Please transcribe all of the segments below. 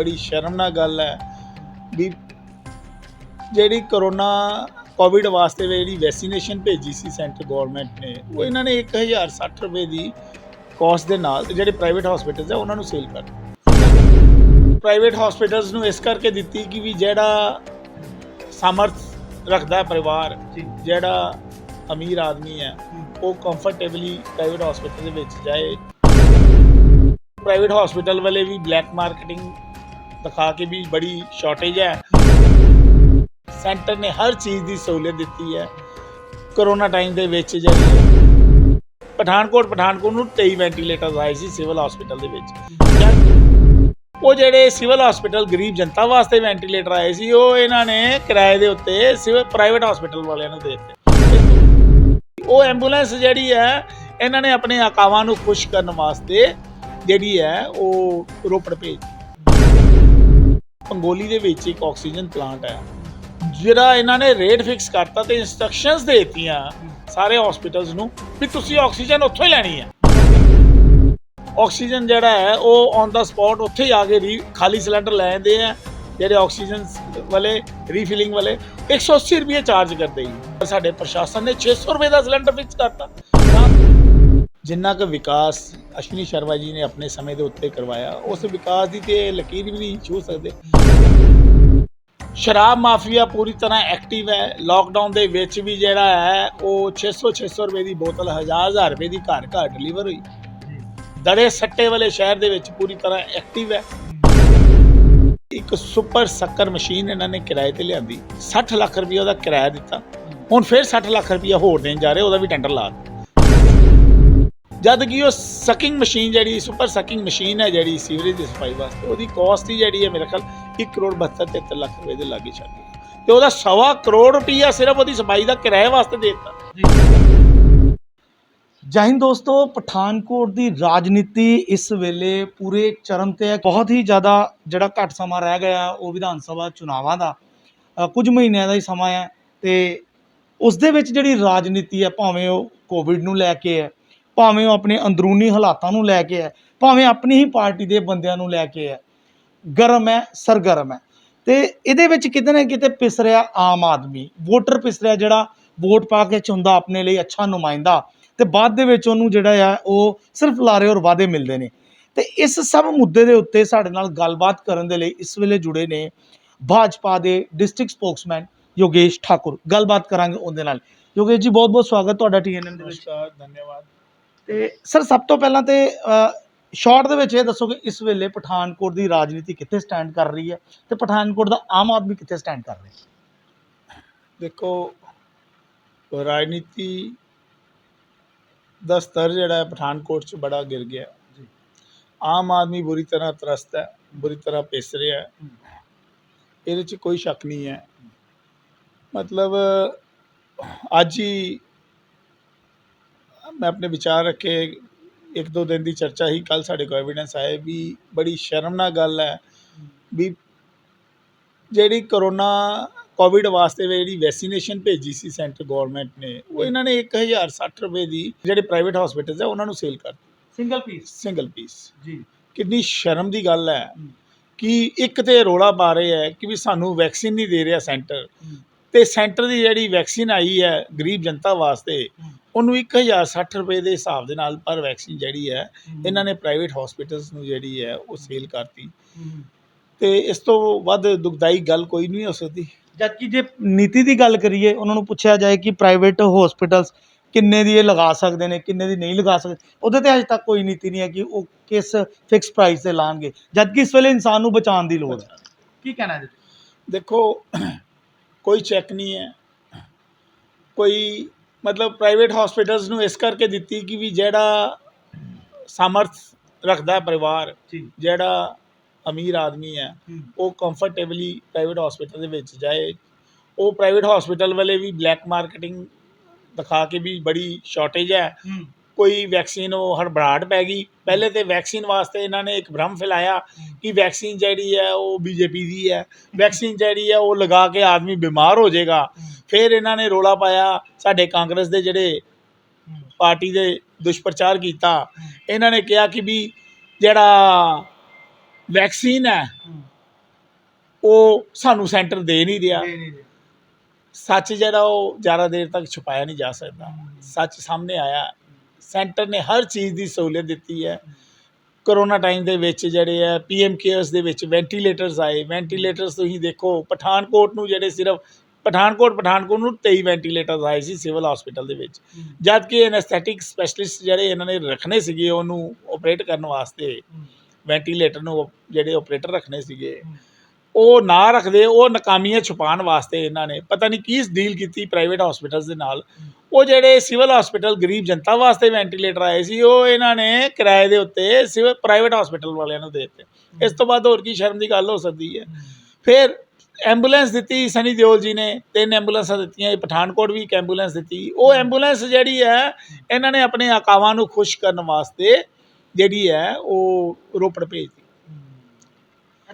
बड़ी शर्मनाक गल है भी ਜਿਹੜੀ ਕਰੋਨਾ ਕੋਵਿਡ ਵਾਸਤੇ ਜਿਹੜੀ ਵੈਕਸੀਨੇਸ਼ਨ ਭੇਜੀ ਸੀ ਸੈਂਟਰ ਗਵਰਨਮੈਂਟ ਨੇ ਉਹ ਇਹਨਾਂ ਨੇ 1060 ਰੁਪਏ ਦੀ ਕੋਸਟ ਦੇ ਨਾਲ ਜਿਹੜੇ ਪ੍ਰਾਈਵੇਟ ਹਸਪੀਟਲਸ ਹੈ ਉਹਨਾਂ ਨੂੰ ਸੇਲ ਕਰ ਦਿੱਤੀ। ਪ੍ਰਾਈਵੇਟ ਹਸਪੀਟਲਸ ਨੂੰ ਇਸ ਕਰਕੇ ਦਿੱਤੀ ਕਿ ਵੀ ਜਿਹੜਾ ਸਮਰਥ ਰੱਖਦਾ ਪਰਿਵਾਰ ਜਿਹੜਾ ਅਮੀਰ ਆਦਮੀ ਹੈ ਉਹ ਕੰਫਰਟੇਬਲੀ ਪ੍ਰਾਈਵੇਟ ਹਸਪੀਟਲ ਦੇ ਵਿੱਚ ਜਾਏ। ਪ੍ਰਾਈਵੇਟ ਹਸਪੀਟਲ ਵਾਲੇ ਵੀ ਬਲੈਕ ਮਾਰਕੀਟਿੰਗ ਦਿਖਾ ਕੇ ਵੀ ਬੜੀ ਸ਼ਾਰਟੇਜ ਹੈ। ਸੈਂਟਰ ਨੇ ਹਰ ਚੀਜ਼ ਦੀ ਸਹੂਲਤ ਦਿੱਤੀ ਹੈ। ਕਰੋਨਾ ਟਾਈਮ ਦੇ ਵਿੱਚ ਜਿਹੜੀ ਪਠਾਨਕੋਟ ਨੂੰ 23 ਵੈਂਟੀਲੇਟਰ ਆਏ ਸੀ ਸਿਵਲ ਹਸਪੀਟਲ ਦੇ ਵਿੱਚ। ਉਹ ਜਿਹੜੇ ਸਿਵਲ ਹਸਪੀਟਲ ਗਰੀਬ ਜਨਤਾ ਵਾਸਤੇ ਵੈਂਟੀਲੇਟਰ ਆਏ ਸੀ ਉਹ ਇਹਨਾਂ ਨੇ ਕਿਰਾਏ ਦੇ ਉੱਤੇ ਸਿਵਲ ਪ੍ਰਾਈਵੇਟ ਹਸਪੀਟਲ ਵਾਲਿਆਂ ਨੂੰ ਦੇ ਦਿੱਤੇ। ਉਹ ਐਂਬੂਲੈਂਸ ਜਿਹੜੀ ਹੈ ਇਹਨਾਂ ਨੇ ਆਪਣੇ ਆਕਾਵਾਂ ਨੂੰ ਖੁਸ਼ ਕਰਨ ਵਾਸਤੇ ਜਿਹੜੀ ਹੈ ਉਹ ਰੋਪੜ ਭੇਜ। ਪੰਗੋਲੀ ਦੇ ਵਿੱਚ ਇੱਕ ਆਕਸੀਜਨ ਪਲਾਂਟ ਹੈ ਜਿਹੜਾ ਇਹਨਾਂ ਨੇ ਰੇਟ ਫਿਕਸ ਕਰਤਾ ਤੇ ਇੰਸਟਰਕਸ਼ਨਸ ਦੇ ਦਿੱਤੀਆਂ ਸਾਰੇ ਹਸਪੀਟਲਸ ਨੂੰ ਵੀ ਤੁਸੀਂ ਆਕਸੀਜਨ ਉੱਥੋਂ ਹੀ ਲੈਣੀ ਹੈ। ਆਕਸੀਜਨ ਜਿਹੜਾ ਹੈ ਉਹ ਔਨ ਦਾ ਸਪੌਟ ਉੱਥੇ ਹੀ ਆ ਕੇ ਖਾਲੀ ਸਿਲੰਡਰ ਲੈ ਜਾਂਦੇ ਆ ਜਿਹੜੇ ਆਕਸੀਜਨ ਵਾਲੇ ਰੀਫਿਲਿੰਗ ਵਾਲੇ 180 ਰੁਪਏ ਚਾਰਜ ਕਰਦੇ ਜੀ। ਸਾਡੇ ਪ੍ਰਸ਼ਾਸਨ ਨੇ 600 ਰੁਪਏ ਦਾ ਸਿਲੰਡਰ ਫਿਕਸ ਕਰਤਾ। ਜਿੰਨਾ ਕੁ ਵਿਕਾਸ ਅਸ਼ਵਨੀ ਸ਼ਰਮਾ ਜੀ ਨੇ ਆਪਣੇ ਸਮੇਂ ਦੇ ਉੱਤੇ ਕਰਵਾਇਆ ਉਸ ਵਿਕਾਸ ਦੀ ਤੇ ਲਕੀਰ ਵੀ ਨਹੀਂ ਛੂਹ ਸਕਦੇ। ਸ਼ਰਾਬ ਮਾਫੀਆ ਪੂਰੀ ਤਰ੍ਹਾਂ ਐਕਟਿਵ ਹੈ। ਲਾਕਡਾਊਨ ਦੇ ਵਿੱਚ ਵੀ ਜਿਹੜਾ ਹੈ ਉਹ 600 ਰੁਪਏ ਦੀ ਬੋਤਲ 1000 ਰੁਪਏ ਦੀ ਘਰ ਡਿਲੀਵਰ ਹੋਈ। ਦੜੇ ਸੱਟੇ ਵਾਲੇ ਸ਼ਹਿਰ ਦੇ ਵਿੱਚ ਪੂਰੀ ਤਰ੍ਹਾਂ ਐਕਟਿਵ ਹੈ। ਇੱਕ ਸੁਪਰ ਸ਼ੱਕਰ ਮਸ਼ੀਨ ਇਹਨਾਂ ਨੇ ਕਿਰਾਏ ਤੇ ਲਿਆਂਦੀ 60 ਲੱਖ ਰੁਪਏ ਉਹਦਾ ਕਿਰਾਇਆ ਦਿੱਤਾ। ਹੁਣ ਫਿਰ 60 ਲੱਖ ਰੁਪਏ ਹੋਰ ਦੇਣ ਜਾ ਰਹੇ ਉਹਦਾ ਵੀ ਟੈਂਡਰ ਲਾ ਦਿੱਤਾ। ਜਦ ਕਿ ਉਹ ਸਕਿੰਗ ਮਸ਼ੀਨ ਜਿਹੜੀ ਸੁਪਰ ਸਕਿੰਗ ਮਸ਼ੀਨ ਹੈ ਜਿਹੜੀ ਸੀਵਰੇਜ ਦੀ ਸਫਾਈ ਵਾਸਤੇ ਉਹਦੀ ਕਾਸਟ ਹੀ ਜਿਹੜੀ ਹੈ ਮੇਰੇ ਖਿਆਲ 1,72,73 ਲੱਖ ਰੁਪਏ ਦੇ ਲਾਗੇ ਛੱਡ ਗਈ ਤੇ ਉਹਦਾ 1.25 ਕਰੋੜ ਰੁਪਈਆ ਸਿਰਫ ਉਹਦੀ ਸਫਾਈ ਦਾ ਕਿਰਾਏ ਵਾਸਤੇ ਦੇ ਦਿੱਤਾ। ਜੈ ਹਿੰਦ ਦੋਸਤੋ, ਪਠਾਨਕੋਟ ਦੀ ਰਾਜਨੀਤੀ ਇਸ ਵੇਲੇ ਪੂਰੇ ਚਰਮ ਤੇ ਹੈ। ਬਹੁਤ ਹੀ ਜ਼ਿਆਦਾ ਜਿਹੜਾ ਘੱਟ ਸਮਾਂ ਰਹਿ ਗਿਆ ਉਹ ਵਿਧਾਨ ਸਭਾ ਚੁਣਾਵਾਂ ਦਾ ਕੁਝ ਮਹੀਨਿਆਂ ਦਾ ਹੀ ਸਮਾਂ ਹੈ ਤੇ ਉਸ ਦੇ ਵਿੱਚ ਜਿਹੜੀ ਰਾਜਨੀਤੀ ਹੈ ਭਾਵੇਂ ਉਹ ਕੋਵਿਡ ਨੂੰ ਲੈ ਕੇ ਹੈ, ਭਾਵੇਂ ਉਹ ਆਪਣੇ ਅੰਦਰੂਨੀ ਹਾਲਾਤਾਂ ਨੂੰ ਲੈ ਕੇ ਹੈ, ਭਾਵੇਂ ਆਪਣੀ ਹੀ ਪਾਰਟੀ ਦੇ ਬੰਦਿਆਂ ਨੂੰ ਲੈ ਕੇ ਹੈ, ਗਰਮ ਹੈ, ਸਰਗਰਮ ਹੈ। ਤੇ ਇਹਦੇ ਵਿੱਚ ਕਿਤੇ ਨਾ ਕਿਤੇ ਪਿਸ ਰਿਹਾ ਆਮ ਆਦਮੀ, ਵੋਟਰ ਪਿਸ ਰਿਹਾ ਜਿਹੜਾ ਵੋਟ ਪਾ ਕੇ ਚੁਣਦਾ ਆਪਣੇ ਲਈ ਅੱਛਾ ਨੁਮਾਇੰਦਾ ਤੇ ਬਾਅਦ ਦੇ ਵਿੱਚ ਉਹਨੂੰ ਜਿਹੜਾ ਆ ਉਹ ਸਿਰਫ ਲਾਰੇ ਔਰ ਵਾਅਦੇ ਮਿਲਦੇ ਨੇ। ਤੇ ਇਸ ਸਭ ਮੁੱਦੇ ਦੇ ਉੱਤੇ ਸਾਡੇ ਨਾਲ ਗੱਲਬਾਤ ਕਰਨ ਦੇ ਲਈ ਇਸ ਵੇਲੇ ਜੁੜੇ ਨੇ ਭਾਜਪਾ ਦੇ ਡਿਸਟ੍ਰਿਕਟ ਸਪੋਕਸਮੈਨ ਯੋਗੇਸ਼ ਠਾਕੁਰ। ਗੱਲਬਾਤ ਕਰਾਂਗੇ ਉਹਦੇ ਨਾਲ। ਯੋਗੇਸ਼ ਜੀ, ਬਹੁਤ ਬਹੁਤ ਸਵਾਗਤ ਤੁਹਾਡਾ TNN ਦੇ ਵਿੱਚ। ਧੰਨਵਾਦ। ਤੇ ਸਰ, ਸਭ ਤੋਂ ਪਹਿਲਾਂ ਤੇ ਸ਼ਾਰਟ ਦੇ ਵਿੱਚ ਇਹ ਦੱਸੋ ਕਿ ਇਸ ਵੇਲੇ ਪਠਾਨਕੋਟ ਦੀ ਰਾਜਨੀਤੀ ਕਿੱਥੇ ਸਟੈਂਡ ਕਰ ਰਹੀ ਹੈ ਤੇ ਪਠਾਨਕੋਟ ਦਾ ਆਮ ਆਦਮੀ ਕਿੱਥੇ ਸਟੈਂਡ ਕਰ ਰਿਹਾ? ਦੇਖੋ, ਰਾਜਨੀਤੀ ਦਾ ਸਤਰ ਜਿਹੜਾ ਹੈ ਪਠਾਨਕੋਟ 'ਚ ਬੜਾ ਗਿਰ ਗਿਆ। ਆਮ ਆਦਮੀ ਬੁਰੀ ਤਰ੍ਹਾਂ ਤਰਸਤ ਹੈ, ਬੁਰੀ ਤਰ੍ਹਾਂ ਪਿਸ ਰਿਹਾ ਹੈ, ਇਹਦੇ 'ਚ ਕੋਈ ਸ਼ੱਕ ਨਹੀਂ ਹੈ। ਮਤਲਬ ਅੱਜ ਹੀ ਮੈਂ ਆਪਣੇ ਵਿਚਾਰ ਰੱਖੇ 1-2 ਦਿਨ ਦੀ ਚਰਚਾ ਹੀ ਕੱਲ੍ਹ ਸਾਡੇ ਕੋਲ ਐਵੀਡੈਂਸ ਆਏ ਵੀ ਬੜੀ ਸ਼ਰਮਨਾਕ ਗੱਲ ਹੈ ਵੀ ਜਿਹੜੀ ਕਰੋਨਾ ਕੋਵਿਡ ਵਾਸਤੇ ਜਿਹੜੀ ਵੈਕਸੀਨੇਸ਼ਨ ਭੇਜੀ ਸੀ ਸੈਂਟਰ ਗਵਰਨਮੈਂਟ ਨੇ ਉਹ ਇਹਨਾਂ ਨੇ 1060 ਰੁਪਏ ਦੀ ਜਿਹੜੇ ਪ੍ਰਾਈਵੇਟ ਹਸਪੀਟਲਸ ਹੈ ਉਹਨਾਂ ਨੂੰ ਸੇਲ ਕਰ ਦਿੱਤੀ। ਸਿੰਗਲ ਪੀਸ ਜੀ। ਕਿੰਨੀ ਸ਼ਰਮ ਦੀ ਗੱਲ ਹੈ ਕਿ ਇੱਕ ਤੇ ਰੌਲਾ ਪਾ ਰਹੇ ਹੈ ਕਿ ਵੀ ਸਾਨੂੰ ਵੈਕਸੀਨ ਨਹੀਂ ਦੇ ਰਿਹਾ ਸੈਂਟਰ, ਤੇ ਸੈਂਟਰ ਦੀ ਜਿਹੜੀ ਵੈਕਸੀਨ ਆਈ ਹੈ ਗਰੀਬ ਜਨਤਾ ਵਾਸਤੇ ਉਹਨੂੰ 1060 ਰੁਪਏ ਦੇ ਹਿਸਾਬ ਦੇ ਨਾਲ ਪਰ ਵੈਕਸੀਨ ਜਿਹੜੀ ਹੈ ਇਹਨਾਂ ਨੇ ਪ੍ਰਾਈਵੇਟ ਹਸਪੀਟਲਸ ਨੂੰ ਜਿਹੜੀ ਹੈ ਉਹ ਸੇਲ ਕਰਤੀ। ਤੇ ਇਸ ਤੋਂ ਵੱਧ ਦੁਖਦਾਈ ਗੱਲ ਕੋਈ ਨਹੀਂ ਹੋ ਸਕਦੀ। ਜਦਕਿ ਜੇ ਨੀਤੀ ਦੀ ਗੱਲ ਕਰੀਏ, ਉਹਨਾਂ ਨੂੰ ਪੁੱਛਿਆ ਜਾਏ ਕਿ ਪ੍ਰਾਈਵੇਟ ਹਸਪੀਟਲਸ ਕਿੰਨੇ ਦੀ ਇਹ ਲਗਾ ਸਕਦੇ ਨੇ, ਕਿੰਨੇ ਦੀ ਨਹੀਂ ਲਗਾ ਸਕਦੇ, ਉਹਦੇ ਤੇ ਅਜੇ ਤੱਕ ਕੋਈ ਨੀਤੀ ਨਹੀਂ ਹੈ ਕਿ ਉਹ ਕਿਸ ਫਿਕਸ ਪ੍ਰਾਈਸ ਤੇ ਲਾਣਗੇ, ਜਦਕਿ ਇਸ ਵੇਲੇ ਇਨਸਾਨ ਨੂੰ ਬਚਾਉਣ ਦੀ ਲੋੜ ਹੈ। ਕੀ ਕਹਿਣਾ ਜੀ? ਦੇਖੋ, ਕੋਈ ਚੈੱਕ ਨਹੀਂ ਹੈ, ਕੋਈ ਮਤਲਬ ਪ੍ਰਾਈਵੇਟ ਹਸਪੀਟਲਸ ਨੂੰ ਇਸ ਕਰਕੇ ਦਿੱਤੀ ਕਿ ਵੀ ਜਿਹੜਾ ਸਮਰਥ ਰੱਖਦਾ ਪਰਿਵਾਰ ਜਿਹੜਾ ਅਮੀਰ ਆਦਮੀ ਹੈ ਉਹ ਕੰਫਰਟੇਬਲੀ ਪ੍ਰਾਈਵੇਟ ਹਸਪੀਟਲ ਦੇ ਵਿੱਚ ਜਾਏ। ਉਹ ਪ੍ਰਾਈਵੇਟ ਹਸਪੀਟਲ ਵਾਲੇ ਵੀ ਬਲੈਕ ਮਾਰਕੀਟਿੰਗ ਦਿਖਾ ਕੇ ਵੀ ਬੜੀ ਸ਼ਾਰਟੇਜ ਹੈ। ਕੋਈ ਵੈਕਸੀਨ ਉਹ ਹੜਬੜਾਹਟ ਪੈ ਗਈ। ਪਹਿਲੇ ਤਾਂ ਵੈਕਸੀਨ ਵਾਸਤੇ ਇਹਨਾਂ ਨੇ ਇੱਕ ਭਰਮ ਫੈਲਾਇਆ ਕਿ ਵੈਕਸੀਨ ਜਿਹੜੀ ਹੈ ਉਹ BJP ਦੀ ਹੈ, ਵੈਕਸੀਨ ਜਿਹੜੀ ਹੈ ਉਹ ਲਗਾ ਕੇ ਆਦਮੀ ਬਿਮਾਰ ਹੋ ਜਾਏਗਾ। ਫਿਰ ਇਹਨਾਂ ਨੇ ਰੌਲਾ ਪਾਇਆ, ਸਾਡੇ ਕਾਂਗਰਸ ਦੇ ਜਿਹੜੇ ਪਾਰਟੀ ਦੇ ਦੁਸ਼ਪ੍ਰਚਾਰ ਕੀਤਾ। ਇਹਨਾਂ ਨੇ ਕਿਹਾ ਕਿ ਵੀ ਜਿਹੜਾ ਵੈਕਸੀਨ ਹੈ ਉਹ ਸਾਨੂੰ ਸੈਂਟਰ ਦੇ ਨਹੀਂ ਰਿਹਾ। ਸੱਚ ਜਿਹੜਾ ਉਹ ਜ਼ਿਆਦਾ ਦੇਰ ਤੱਕ ਛੁਪਾਇਆ ਨਹੀਂ ਜਾ ਸਕਦਾ। ਸੱਚ ਸਾਹਮਣੇ ਆਇਆ, ਸੈਂਟਰ ਨੇ ਹਰ ਚੀਜ਼ ਦੀ ਸਹੂਲਤ ਦਿੱਤੀ ਹੈ। ਕਰੋਨਾ ਟਾਈਮ ਦੇ ਵਿੱਚ ਜਿਹੜੇ ਹੈ PM ਕੇਅਰਸ ਦੇ ਵਿੱਚ ਵੈਂਟੀਲੇਟਰਸ ਆਏ। ਵੈਂਟੀਲੇਟਰਸ ਤੁਸੀਂ ਦੇਖੋ, ਪਠਾਨਕੋਟ ਨੂੰ ਜਿਹੜੇ ਸਿਰਫ ਪਠਾਨਕੋਟ ਨੂੰ 23 ਵੈਂਟੀਲੇਟਰਸ ਆਏ ਸੀ ਸਿਵਲ ਹਸਪੀਟਲ ਦੇ ਵਿੱਚ, ਜਦ ਕਿ ਐਨਸਥੈਟਿਕ ਸਪੈਸ਼ਲਿਸਟ ਜਿਹੜੇ ਇਹਨਾਂ ਨੇ ਰੱਖਣੇ ਸੀਗੇ ਉਹਨੂੰ ਆਪਰੇਟ ਕਰਨ ਵਾਸਤੇ, ਵੈਂਟੀਲੇਟਰ ਨੂੰ ਜਿਹੜੇ ਆਪਰੇਟਰ ਰੱਖਣੇ ਸੀਗੇ ਉਹ ਨਾ ਰੱਖਦੇ, ਉਹ ਨਾਕਾਮੀਆਂ ਛੁਪਾਉਣ ਵਾਸਤੇ ਇਹਨਾਂ ਨੇ ਪਤਾ ਨਹੀਂ ਕੀ ਡੀਲ ਕੀਤੀ ਪ੍ਰਾਈਵੇਟ ਹਸਪੀਟਲਸ ਦੇ ਨਾਲ। ਉਹ ਜਿਹੜੇ ਸਿਵਲ ਹਸਪੀਟਲ ਗਰੀਬ ਜਨਤਾ ਵਾਸਤੇ ਵੈਂਟੀਲੇਟਰ ਆਏ ਸੀ ਉਹ ਇਹਨਾਂ ਨੇ ਕਿਰਾਏ ਦੇ ਉੱਤੇ ਸਿਵਲ ਪ੍ਰਾਈਵੇਟ ਹਸਪੀਟਲ ਵਾਲਿਆਂ ਨੂੰ ਦੇ ਦਿੱਤੇ। ਇਸ ਤੋਂ ਬਾਅਦ ਹੋਰ ਕੀ ਸ਼ਰਮ ਦੀ ਗੱਲ ਹੋ ਸਕਦੀ ਹੈ। ਫਿਰ ਐਂਬੂਲੈਂਸ ਦਿੱਤੀ ਸਨੀ ਦਿਓਲ ਜੀ ਨੇ, 3 ਐਂਬੂਲੈਂਸਾਂ ਦਿੱਤੀਆਂ। ਪਠਾਨਕੋਟ ਵੀ ਇੱਕ ਐਂਬੂਲੈਂਸ ਦਿੱਤੀ। ਉਹ ਐਂਬੂਲੈਂਸ ਜਿਹੜੀ ਹੈ ਇਹਨਾਂ ਨੇ ਆਪਣੇ ਆਕਾਵਾਂ ਨੂੰ ਖੁਸ਼ ਕਰਨ ਵਾਸਤੇ ਜਿਹੜੀ ਹੈ ਉਹ ਰੋਪੜ ਭੇਜਤੀ।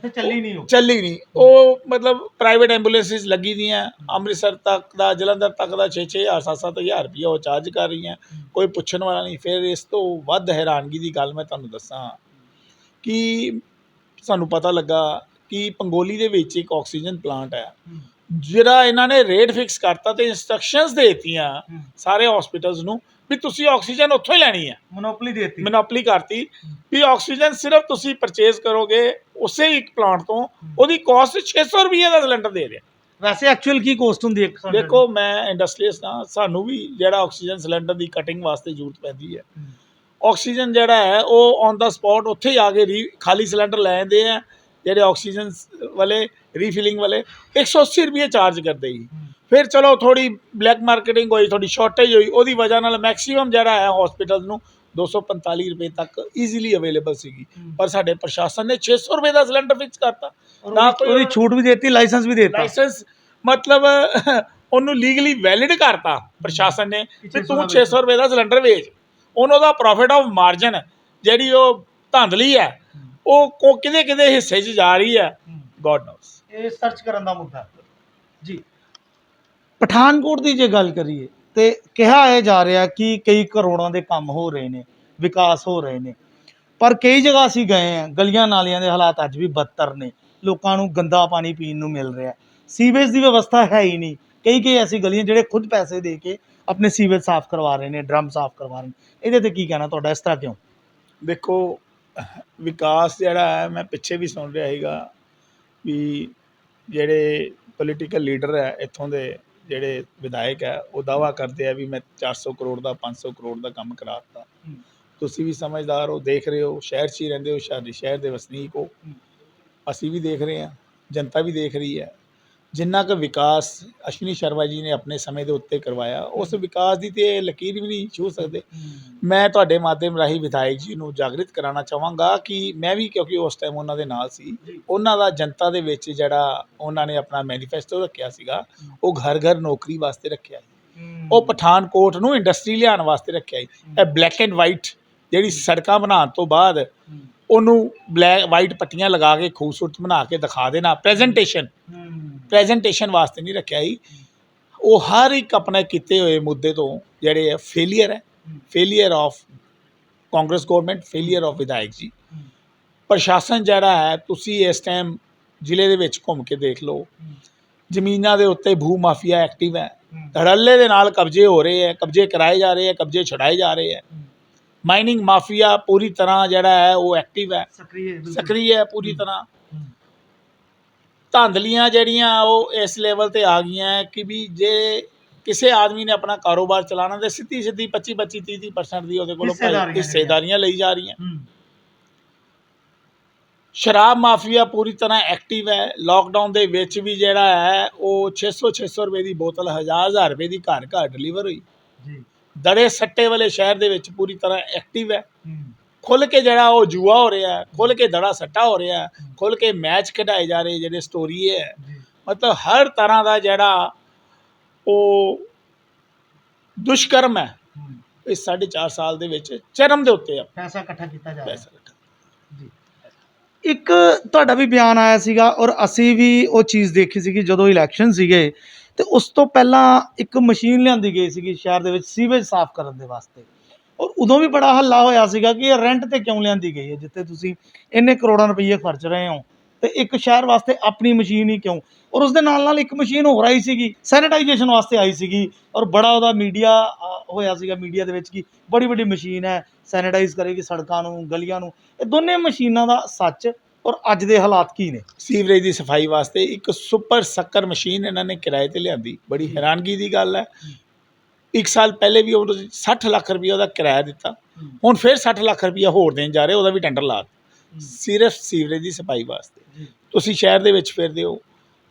ਚੱਲੀ ਨਹੀਂ ਉਹ ਮਤਲਬ ਪ੍ਰਾਈਵੇਟ ਐਂਬੂਲੈਂਸਿਸ ਲੱਗੀ ਦੀਆਂ ਅੰਮ੍ਰਿਤਸਰ ਤੱਕ ਦਾ, ਜਲੰਧਰ ਤੱਕ ਦਾ 6-6 ਹਜ਼ਾਰ 7-7 ਹਜ਼ਾਰ ਰੁਪਈਆ ਉਹ ਚਾਰਜ ਕਰ ਰਹੀਆਂ, ਕੋਈ ਪੁੱਛਣ ਵਾਲਾ ਨਹੀਂ। ਫਿਰ ਇਸ ਤੋਂ ਵੱਧ ਹੈਰਾਨਗੀ ਦੀ ਗੱਲ ਮੈਂ ਤੁਹਾਨੂੰ ਦੱਸਾਂ ਕਿ ਸਾਨੂੰ ਪਤਾ ਲੱਗਾ ਕਿ ਪੰਗੋਲੀ ਦੇ ਵਿੱਚ ਇੱਕ ਆਕਸੀਜਨ ਪਲਾਂਟ ਹੈ ਜਿਹੜਾ ਇਹਨਾਂ ਨੇ ਰੇਟ ਫਿਕਸ ਕਰਤਾ ਤੇ ਇੰਸਟਰਕਸ਼ਨਸ ਦੇ ਦਿੱਤੀਆਂ ਸਾਰੇ ਹਸਪੀਟਲਸ ਨੂੰ ਵੀ ਤੁਸੀਂ ਆਕਸੀਜਨ ਉੱਥੋਂ ਹੀ ਲੈਣੀ ਹੈ। ਮੋਨੋਪਲੀ ਕਰਤੀ ਵੀ ਆਕਸੀਜਨ ਸਿਰਫ ਤੁਸੀਂ ਪਰਚੇਜ਼ ਕਰੋਗੇ ਉਸੇ ਇੱਕ ਪਲਾਂਟ ਤੋਂ, ਉਹਦੀ ਕਾਸਟ 600 ਰੁਪਏ ਦਾ ਸਿਲੰਡਰ ਦੇ ਰਿਹਾ। ਵੈਸੇ ਐਕਚੁਅਲ ਕੀ ਕੋਸਟ ਹੁੰਦੀ ਹੈ? ਦੇਖੋ ਮੈਂ ਇੰਡਸਟਰੀਅਲਿਸਟ ਹਾਂ, ਸਾਨੂੰ ਵੀ ਜਿਹੜਾ ਆਕਸੀਜਨ ਸਿਲੰਡਰ ਦੀ ਕਟਿੰਗ ਵਾਸਤੇ ਜ਼ਰੂਰਤ ਪੈਂਦੀ ਹੈ। ਆਕਸੀਜਨ ਜਿਹੜਾ ਹੈ ਉਹ ਔਨ ਦਾ ਸਪੌਟ ਉੱਥੇ ਹੀ ਆ ਕੇ ਖਾਲੀ ਸਿਲੰਡਰ ਲੈ ਜਾਂਦੇ ਆ ਜਿਹੜੇ ਆਕਸੀਜਨ ਵਾਲੇ ਰੀਫਿਲਿੰਗ ਵਾਲੇ, 180 ਰੁਪਏ ਚਾਰਜ ਕਰਦੇ ਜੀ। ਫਿਰ ਚਲੋ ਥੋੜੀ ਬਲੈਕ ਮਾਰਕੀਟਿੰਗ ਹੋਈ, ਥੋੜੀ ਸ਼ਾਰਟੇਜ ਹੋਈ, ਉਹਦੀ ਵਜ੍ਹਾ ਨਾਲ ਮੈਕਸੀਮਮ ਜਿਹੜਾ ਹੈ ਹਸਪੀਟਲ ਨੂੰ 245 ਰੁਪਏ ਤੱਕ ਈਜ਼ੀਲੀ ਅਵੇਲੇਬਲ ਸੀਗੀ। ਪਰ ਸਾਡੇ ਪ੍ਰਸ਼ਾਸਨ ਨੇ 600 ਰੁਪਏ ਦਾ ਸਿਲੰਡਰ ਫਿਕਸ ਕਰਤਾ। ਨਾ ਕੋਈ ਛੂਟ ਵੀ ਦੇਤੀ, ਲਾਇਸੈਂਸ ਵੀ ਦੇਤਾ। ਲਾਇਸੈਂਸ ਮਤਲਬ ਉਹਨੂੰ ਲੀਗਲੀ ਵੈਲਿਡ ਕਰਤਾ ਪ੍ਰਸ਼ਾਸਨ ਨੇ ਵੀ ਤੂੰ 600 ਰੁਪਏ ਦਾ ਸਿਲੰਡਰ ਵੇਚ। ਉਹਨਾਂ ਦਾ ਪ੍ਰੋਫਿਟ ਆਫ ਮਾਰਜਨ ਜਿਹੜੀ ਉਹ ਧਾਂਦਲੀ ਹੈ ਉਹ ਕਿਹਦੇ ਹਿੱਸੇ 'ਚ ਜਾ ਰਹੀ ਹੈ, ਗੋਡ ਨੋਸ। ਇਹ ਸਰਚ ਕਰਨ ਦਾ ਮੁੱਦਾ ਜੀ। ਪਠਾਨਕੋਟ ਦੀ ਜੇ ਗੱਲ ਕਰੀਏ ਤੇ ਕਿਹਾ ਇਹ ਜਾ ਰਿਹਾ ਕਿ ਕਈ ਕਰੋੜਾਂ ਦੇ ਕੰਮ ਹੋ ਰਹੇ ਨੇ, ਵਿਕਾਸ ਹੋ ਰਹੇ ਨੇ, ਪਰ ਕਈ ਜਗ੍ਹਾ ਅਸੀਂ ਗਏ ਹਾਂ, ਗਲੀਆਂ ਨਾਲੀਆਂ ਦੇ ਹਾਲਾਤ ਅੱਜ ਵੀ ਬਦਤਰ ਨੇ। ਲੋਕਾਂ ਨੂੰ ਗੰਦਾ ਪਾਣੀ ਪੀਣ ਨੂੰ ਮਿਲ ਰਿਹਾ, ਸੀਵੇਜ ਦੀ ਵਿਵਸਥਾ ਹੈ ਹੀ ਨਹੀਂ। ਕਈ ਐਸੀ ਗਲੀਆਂ ਜਿਹੜੇ ਖੁਦ ਪੈਸੇ ਦੇ ਕੇ ਆਪਣੇ ਸੀਵੇਜ ਸਾਫ਼ ਕਰਵਾ ਰਹੇ ਨੇ, ਡਰਮ ਸਾਫ਼ ਕਰਵਾ ਰਹੇ ਨੇ। ਇਹਦੇ ਤੇ ਕੀ ਕਹਿਣਾ ਤੁਹਾਡਾ, ਇਸ ਤਰ੍ਹਾਂ ਕਿਉਂ? ਦੇਖੋ ਵਿਕਾਸ ਜਿਹੜਾ ਹੈ, ਮੈਂ ਪਿੱਛੇ ਵੀ ਸੁਣ ਰਿਹਾ ਸੀਗਾ ਵੀ ਜਿਹੜੇ ਪੋਲੀਟੀਕਲ ਲੀਡਰ ਹੈ ਇੱਥੋਂ ਦੇ, ਜਿਹੜੇ ਵਿਧਾਇਕ ਹੈ, ਉਹ ਦਾਅਵਾ ਕਰਦੇ ਆ ਵੀ ਮੈਂ 400 ਕਰੋੜ ਦਾ 500 ਕਰੋੜ ਦਾ ਕੰਮ ਕਰਾ ਦਿੱਤਾ। ਤੁਸੀਂ ਵੀ ਸਮਝਦਾਰ ਹੋ, ਦੇਖ ਰਹੇ ਹੋ, ਸ਼ਹਿਰ 'ਚ ਹੀ ਰਹਿੰਦੇ ਹੋ, ਸ਼ਹਿਰ ਦੇ ਵਸਨੀਕ ਹੋ, ਅਸੀਂ ਵੀ ਦੇਖ ਰਹੇ ਹਾਂ, ਜਨਤਾ ਵੀ ਦੇਖ ਰਹੀ ਹੈ। ਜਿੰਨਾ ਕੁ ਵਿਕਾਸ ਅਸ਼ਵਨੀ ਸ਼ਰਮਾ ਜੀ ਨੇ ਆਪਣੇ ਸਮੇਂ ਦੇ ਉੱਤੇ ਕਰਵਾਇਆ, ਉਸ ਵਿਕਾਸ ਦੀ ਤੇ ਲਕੀਰ ਵੀ ਨਹੀਂ ਛੂਹ ਸਕਦੇ। ਮੈਂ ਤੁਹਾਡੇ ਮਾਧਿਅਮ ਰਾਹੀਂ ਵਿਧਾਇਕ ਜੀ ਨੂੰ ਜਾਗਰਿਤ ਕਰਾਉਣਾ ਚਾਹਾਂਗਾ ਕਿ ਮੈਂ ਵੀ, ਕਿਉਂਕਿ ਉਸ ਟਾਈਮ ਉਹਨਾਂ ਦੇ ਨਾਲ ਸੀ, ਉਹਨਾਂ ਦਾ ਜਨਤਾ ਦੇ ਵਿੱਚ ਜਿਹੜਾ ਉਹਨਾਂ ਨੇ ਆਪਣਾ ਮੈਨੀਫੈਸਟੋ ਰੱਖਿਆ ਸੀਗਾ, ਉਹ ਘਰ ਨੌਕਰੀ ਵਾਸਤੇ ਰੱਖਿਆ ਸੀ। ਉਹ ਪਠਾਨਕੋਟ ਨੂੰ ਇੰਡਸਟਰੀ ਲਿਆਉਣ ਵਾਸਤੇ ਰੱਖਿਆ ਸੀ। ਇਹ ਬਲੈਕ ਐਂਡ ਵਾਈਟ ਜਿਹੜੀ ਸੜਕਾਂ ਬਣਾਉਣ ਤੋਂ ਬਾਅਦ ਉਹਨੂੰ ਬਲੈਕ ਵਾਈਟ ਪੱਟੀਆਂ ਲਗਾ ਕੇ ਖੂਬਸੂਰਤ ਬਣਾ ਕੇ ਦਿਖਾ ਦੇਣਾ, ਪ੍ਰੈਜੈਂਟੇਸ਼ਨ ਵਾਸਤੇ ਨਹੀਂ ਰੱਖਿਆ ਸੀ। ਉਹ ਹਰ ਇੱਕ ਆਪਣੇ ਕੀਤੇ ਹੋਏ ਮੁੱਦੇ ਤੋਂ ਜਿਹੜੇ ਹੈ ਫੇਲੀਅਰ ਹੈ, failure of Congress government, failure of ਵਿਧਾਇਕ ਜੀ। ਪ੍ਰਸ਼ਾਸਨ ਜਿਹੜਾ ਹੈ, ਤੁਸੀਂ ਇਸ ਟਾਈਮ ਜ਼ਿਲ੍ਹੇ ਦੇ ਵਿੱਚ ਘੁੰਮ ਕੇ ਦੇਖ ਲਓ, ਜ਼ਮੀਨਾਂ ਦੇ ਉੱਤੇ ਭੂ ਮਾਫੀਆ ਐਕਟਿਵ ਹੈ, ਧੜੱਲੇ ਦੇ ਨਾਲ ਕਬਜ਼ੇ ਹੋ ਰਹੇ ਹੈ, ਕਬਜ਼ੇ ਕਰਾਏ ਜਾ ਰਹੇ ਹੈ, ਕਬਜ਼ੇ ਛੁਡਾਏ ਜਾ ਰਹੇ ਹੈ। ਮਾਈਨਿੰਗ ਮਾਫੀਆ ਪੂਰੀ ਤਰ੍ਹਾਂ ਜਿਹੜਾ ਹੈ ਉਹ ਐਕਟਿਵ ਹੈ, ਸਕਰੀ ਹੈ ਪੂਰੀ ਤਰ੍ਹਾਂ। ਧਾਂਦਲੀਆਂ ਜਿਹੜੀਆਂ ਉਹ ਇਸ ਲੈਵਲ 'ਤੇ ਆ ਗਈਆਂ ਕਿ ਵੀ ਜੇ ਕਿਸੇ ਆਦਮੀ ਨੇ ਆਪਣਾ ਕਾਰੋਬਾਰ ਚਲਾਉਣਾ ਤਾਂ ਸਿੱਧੀ 25-25, 30% ਦੀ ਉਹਦੇ ਕੋਲੋਂ ਹਿੱਸੇਦਾਰੀਆਂ ਲਈ ਜਾ ਰਹੀਆਂ। ਸ਼ਰਾਬ ਮਾਫੀਆ ਪੂਰੀ ਤਰ੍ਹਾਂ ਐਕਟਿਵ ਹੈ। ਲਾਕਡਾਊਨ ਦੇ ਵਿੱਚ ਵੀ ਜਿਹੜਾ ਹੈ ਉਹ 600 ਰੁਪਏ ਦੀ ਬੋਤਲ 1000 ਰੁਪਏ ਦੀ ਘਰ ਡਿਲੀਵਰ ਹੋਈ। ਦੜੇ ਸੱਟੇ ਵਾਲੇ ਸ਼ਹਿਰ ਦੇ ਵਿੱਚ ਪੂਰੀ ਤਰ੍ਹਾਂ ਐਕਟਿਵ ਹੈ। ਖੁੱਲ੍ਹ ਕੇ ਜਿਹੜਾ ਉਹ ਜੂਆ ਹੋ ਰਿਹਾ, ਖੁੱਲ੍ਹ ਕੇ ਦੜਾ ਸੱਟਾ ਹੋ ਰਿਹਾ, ਖੁੱਲ੍ਹ ਕੇ ਮੈਚ ਖਿਡਾਏ ਜਾ ਰਹੇ, ਜਿਹੜੇ ਸਟੋਰੀ ਹੈ, ਮਤਲਬ ਹਰ ਤਰ੍ਹਾਂ ਦਾ ਜਿਹੜਾ ਉਹ ਦੁਸ਼ਕਰਮ ਹੈ ਇਸ 4.5 ਸਾਲ ਦੇ ਵਿੱਚ ਚਰਮ ਦੇ ਉੱਤੇ ਆ। ਪੈਸਾ ਇਕੱਠਾ ਕੀਤਾ ਜਾ ਰਿਹਾ ਜੀ। ਇੱਕ ਤੁਹਾਡਾ ਵੀ ਬਿਆਨ ਆਇਆ ਸੀਗਾ ਔਰ ਅਸੀਂ ਵੀ ਉਹ ਚੀਜ਼ ਦੇਖੀ ਸੀਗੀ ਜਦੋਂ ਇਲੈਕਸ਼ਨ ਸੀਗੇ ਤੇ ਉਸ ਤੋਂ ਪਹਿਲਾਂ ਇੱਕ ਮਸ਼ੀਨ ਲਿਆਂਦੀ ਗਈ ਸੀਗੀ ਸ਼ਹਿਰ ਦੇ ਵਿੱਚ ਸੀਵੇਜ ਸਾਫ਼ ਕਰਨ ਦੇ ਵਾਸਤੇ, ਔਰ ਉਦੋਂ ਵੀ ਬੜਾ ਹੱਲਾ ਹੋਇਆ ਸੀਗਾ ਕਿ ਇਹ ਰੈਂਟ ਤੇ ਕਿਉਂ ਲਿਆਂਦੀ ਗਈ ਹੈ, ਜਿੱਥੇ ਤੁਸੀਂ ਇੰਨੇ ਕਰੋੜਾਂ ਰੁਪਈਏ ਖਰਚ ਰਹੇ ਹੋ ਤੇ ਇੱਕ ਸ਼ਹਿਰ ਵਾਸਤੇ ਆਪਣੀ ਮਸ਼ੀਨ ਹੀ ਕਿਉਂ? ਔਰ ਉਸ ਦੇ ਨਾਲ ਇੱਕ ਮਸ਼ੀਨ ਹੋਰ ਆਈ ਸੀਗੀ ਸੈਨੀਟਾਈਜੇਸ਼ਨ ਵਾਸਤੇ ਆਈ ਸੀਗੀ, ਔਰ ਬੜਾ ਉਹਦਾ ਮੀਡੀਆ ਹੋਇਆ ਸੀਗਾ, ਮੀਡੀਆ ਦੇ ਵਿੱਚ ਕਿ ਬੜੀ ਵੱਡੀ ਮਸ਼ੀਨ ਹੈ, ਸੈਨੀਟਾਈਜ਼ ਕਰੇਗੀ ਸੜਕਾਂ ਨੂੰ, ਗਲੀਆਂ ਨੂੰ। ਇਹ ਦੋਨੇ ਮਸ਼ੀਨਾਂ ਦਾ ਸੱਚ ਔਰ ਅੱਜ ਦੇ ਹਾਲਾਤ ਕੀ ਨੇ? ਸੀਵਰੇਜ ਦੀ ਸਫਾਈ ਵਾਸਤੇ ਇੱਕ ਸੁਪਰ ਸੱਕਰ ਮਸ਼ੀਨ ਇਹਨਾਂ ਨੇ ਕਿਰਾਏ ਤੇ ਲਿਆਂਦੀ, ਬੜੀ ਹੈਰਾਨਗੀ ਦੀ ਗੱਲ ਹੈ। 1 ਸਾਲ ਪਹਿਲੇ ਵੀ ਉਹ 60 ਲੱਖ ਰੁਪਏ ਉਹਦਾ ਕਿਰਾਇਆ ਦਿੱਤਾ, ਹੁਣ ਫਿਰ 60 ਲੱਖ ਰੁਪਏ ਹੋਰ ਦੇਣ ਜਾ ਰਹੇ, ਉਹਦਾ ਵੀ ਟੈਂਡਰ ਲਾ ਦਿੱਤਾ ਸਿਰਫ ਸੀਵਰੇਜ ਦੀ ਸਫਾਈ ਵਾਸਤੇ। ਤੁਸੀਂ ਸ਼ਹਿਰ ਦੇ ਵਿੱਚ ਫਿਰਦੇ ਹੋ,